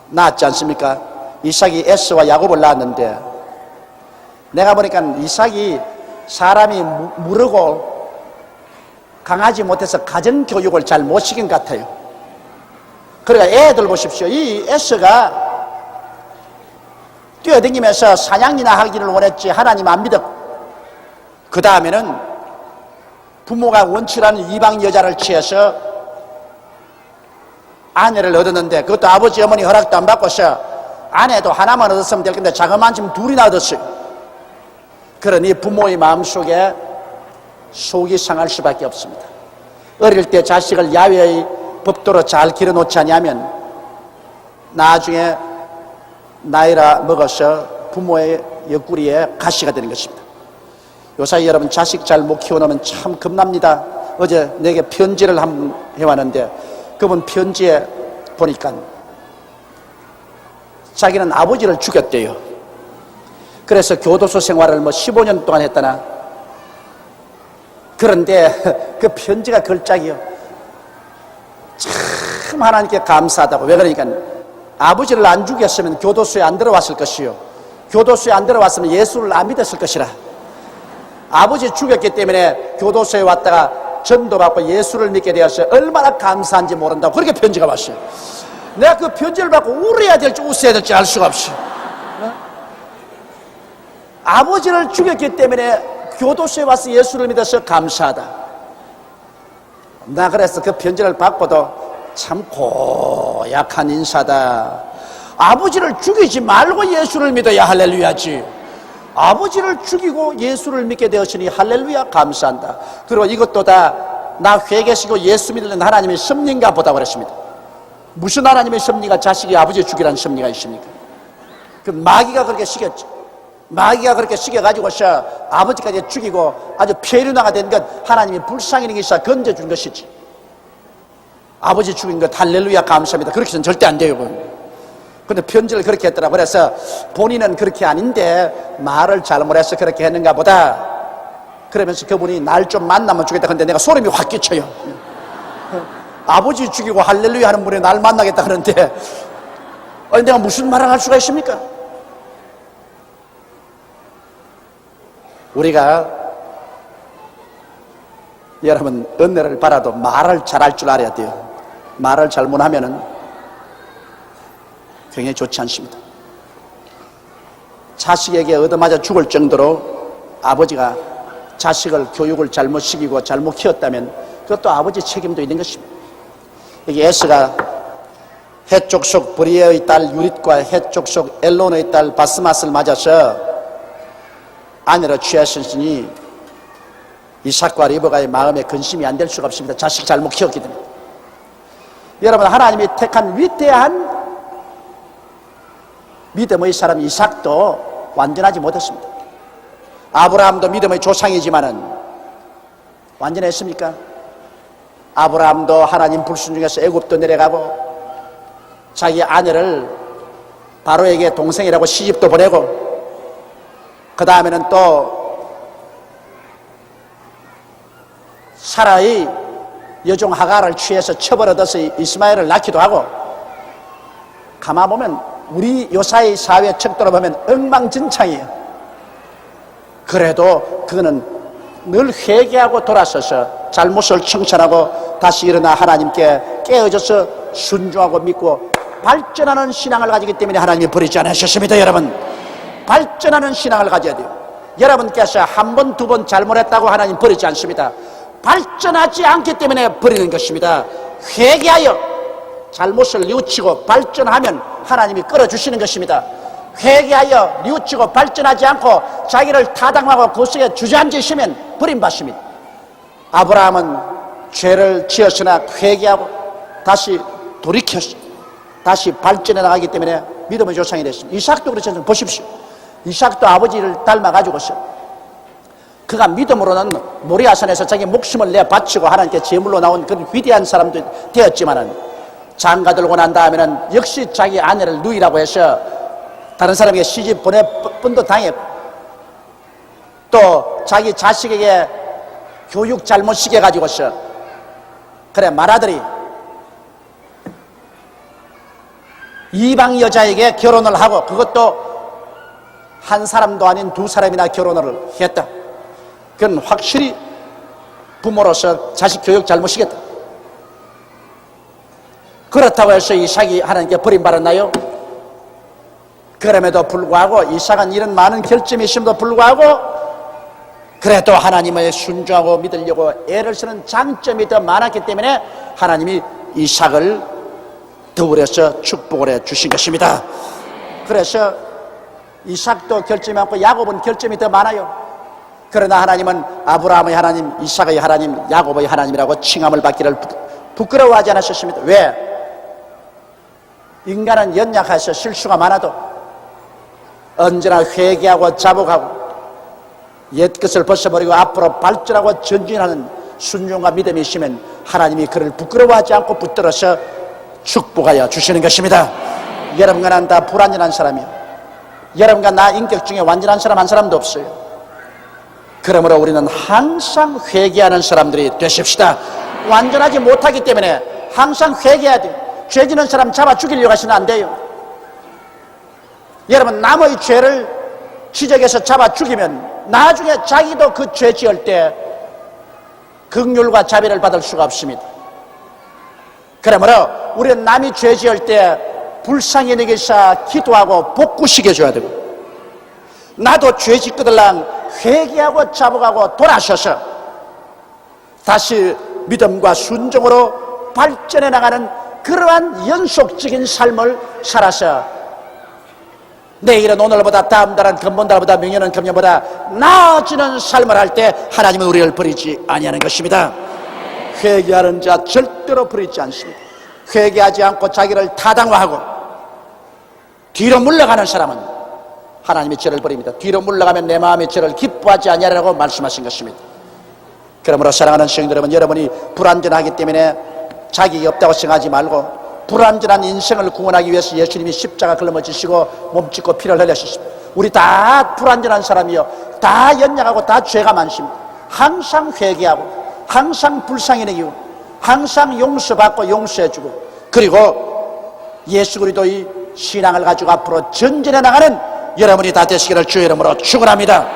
낳았지 않습니까? 이삭이 에스와 야곱을 낳았는데 내가 보니까 이삭이 사람이 무르고 강하지 못해서 가정교육을 잘 못 시킨 것 같아요. 그러니까 애들 보십시오. 이 에스가 뛰어다니면서 사냥이나 하기를 원했지 하나님 안 믿었고 그 다음에는 부모가 원치라는 이방 여자를 취해서 아내를 얻었는데 그것도 아버지 어머니 허락도 안 받고서 아내도 하나만 얻었으면 될 건데 자그마한 지금 둘이나 얻었어요. 그러니 부모의 마음속에 속이 상할 수밖에 없습니다. 어릴 때 자식을 야외의 법도로 잘 길어놓지 않으면 나중에 나이라 먹어서 부모의 옆구리에 가시가 되는 것입니다. 요사이 여러분 자식 잘 못 키워놓으면 참 겁납니다. 어제 내게 편지를 한번 해왔는데 그분 편지에 보니까 자기는 아버지를 죽였대요. 그래서 교도소 생활을 15년 동안 했다나. 그런데 그 편지가 걸작이요. 참 하나님께 감사하다고. 왜 그러니까 아버지를 안 죽였으면 교도소에 안 들어왔을 것이요, 교도소에 안 들어왔으면 예수를 안 믿었을 것이라. 아버지 죽였기 때문에 교도소에 왔다가 전도받고 예수를 믿게 되었어요. 얼마나 감사한지 모른다고 그렇게 편지가 왔어요. 내가 그 편지를 받고 울어야 될지 웃어야 될지 알 수가 없어요. 아버지를 죽였기 때문에 교도소에 와서 예수를 믿어서 감사하다. 나 그래서 그 편지를 받고도 참 고약한 인사다. 아버지를 죽이지 말고 예수를 믿어야 할렐루야지. 아버지를 죽이고 예수를 믿게 되었으니 할렐루야 감사한다. 그리고 이것도 다 나 회개시고 예수 믿는 하나님의 섭리인가 보다 그랬습니다. 무슨 하나님의 섭리가 자식이 아버지 죽이라는 섭리가 있습니까? 그 마귀가 그렇게 시켰죠. 마귀가 그렇게 시켜가지고서 아버지까지 죽이고 아주 폐륜화가 된 것, 하나님이 불쌍히 여기서 건져준 것이지. 아버지 죽인 것 할렐루야 감사합니다. 그렇게 해서는 절대 안 돼요. 근데 편지를 그렇게 했더라. 그래서 본인은 그렇게 아닌데 말을 잘못해서 그렇게 했는가 보다. 그러면서 그분이 날 좀 만나면 주겠다. 근데 내가 소름이 확 끼쳐요. 아버지 죽이고 할렐루야 하는 분이 날 만나겠다 그러는데 아니 내가 무슨 말을 할 수가 있습니까? 우리가 여러분 은혜를 받아도 말을 잘할 줄 알아야 돼요. 말을 잘못하면은 굉장히 좋지 않습니다. 자식에게 얻어맞아 죽을 정도로 아버지가 자식을 교육을 잘못 시키고 잘못 키웠다면 그것도 아버지 책임도 있는 것입니다. 여기 에스가 해쪽 속 브리에의 딸 유릿과 해쪽 속 엘론의 딸 바스맛을 맞아서 아내로 취하셨으니 이삭과 리브가의 마음에 근심이 안 될 수가 없습니다. 자식 잘못 키웠기 때문에. 여러분 하나님이 택한 위대한 믿음의 사람 이삭도 완전하지 못했습니다. 아브라함도 믿음의 조상이지만은 완전했습니까? 아브라함도 하나님 불순종해서 애굽도 내려가고 자기 아내를 바로에게 동생이라고 시집도 보내고 그 다음에는 또 사라의 여종 하가를 취해서 처벌 얻어서 이스마엘을 낳기도 하고 가만보면 우리 요사이 사회 척도로 보면 엉망진창이에요. 그래도 그거는 늘 회개하고 돌아서서 잘못을 청천하고 다시 일어나 하나님께 깨어져서 순종하고 믿고 발전하는 신앙을 가지기 때문에 하나님이 버리지 않으셨습니다. 여러분 발전하는 신앙을 가져야 돼요. 여러분께서 한 번, 두 번 잘못했다고 하나님 버리지 않습니다. 발전하지 않기 때문에 버리는 것입니다. 회개하여 잘못을 뉘우치고 발전하면 하나님이 끌어주시는 것입니다. 회개하여 뉘우치고 발전하지 않고 자기를 타당하고 그 속에 주저앉으시면 버림받습니다. 아브라함은 죄를 지었으나 회개하고 다시 돌이켰어. 다시 발전해 나가기 때문에 믿음의 조상이 됐습니다. 이삭도 그렇지 않습니까? 보십시오. 이삭도 아버지를 닮아가지고서 그가 믿음으로는 모리아산에서 자기 목숨을 내 바치고 하나님께 제물로 나온 그런 위대한 사람도 되었지만은 장가 들고 난 다음에는 역시 자기 아내를 누이라고 해서 다른 사람에게 시집 보낼 뻔도 당했고 또 자기 자식에게 교육 잘못 시켜가지고서 그래 말아들이 이방 여자에게 결혼을 하고 그것도 한 사람도 아닌 두 사람이나 결혼을 했다. 그건 확실히 부모로서 자식 교육 잘못 시켰다. 그렇다고 해서 이삭이 하나님께 버림받았나요? 그럼에도 불구하고 이삭은 이런 많은 결점이 있음에도 불구하고 그래도 하나님을 순종하고 믿으려고 애를 쓰는 장점이 더 많았기 때문에 하나님이 이삭을 더불어서 축복을 해 주신 것입니다. 그래서 이삭도 결점이 많고 야곱은 결점이 더 많아요. 그러나 하나님은 아브라함의 하나님, 이삭의 하나님, 야곱의 하나님이라고 칭함을 받기를 부끄러워하지 않으셨습니다. 왜? 인간은 연약해서 실수가 많아도 언제나 회개하고 자복하고 옛것을 벗어버리고 앞으로 발전하고 전진하는 순종과 믿음이 있으면 하나님이 그를 부끄러워하지 않고 붙들어서 축복하여 주시는 것입니다. 여러분과 나는 다 불완전한 사람이요, 여러분과 나 인격 중에 완전한 사람 한 사람도 없어요. 그러므로 우리는 항상 회개하는 사람들이 되십시다. 완전하지 못하기 때문에 항상 회개해야 돼요. 죄 지는 사람 잡아 죽이려고 하시면 안 돼요. 여러분, 남의 죄를 지적해서 잡아 죽이면 나중에 자기도 그 죄 지을 때 긍휼과 자비를 받을 수가 없습니다. 그러므로 우리는 남이 죄 지을 때 불쌍히 여기사 기도하고 복구시켜줘야 되고, 나도 죄 짓거들랑 회개하고 자복하고 돌아서서 다시 믿음과 순종으로 발전해 나가는 그러한 연속적인 삶을 살아서 내일은 오늘보다, 다음 달은 금번달보다,明년은 금년보다 나아지는 삶을 할 때 하나님은 우리를 버리지 아니하는 것입니다. 회개하는 자 절대로 버리지 않습니다. 회개하지 않고 자기를 타당화하고 뒤로 물러가는 사람은 하나님이 죄를 버립니다. 뒤로 물러가면 내 마음이 죄를 기뻐하지 아니하리라고 말씀하신 것입니다. 그러므로 사랑하는 성도 여러분, 여러분이 불완전하기 때문에 자격이 없다고 생각하지 말고, 불완전한 인생을 구원하기 위해서 예수님이 십자가 걸머지시고 몸짓고 피를 흘리셨습니다. 우리 다 불완전한 사람이요, 다 연약하고 다 죄가 많습니다. 항상 회개하고 항상 불쌍히 여기고 항상 용서받고 용서해주고, 그리고 예수 그리스도의 신앙을 가지고 앞으로 전진해 나가는 여러분이 다 되시기를 주의 이름으로 축원합니다.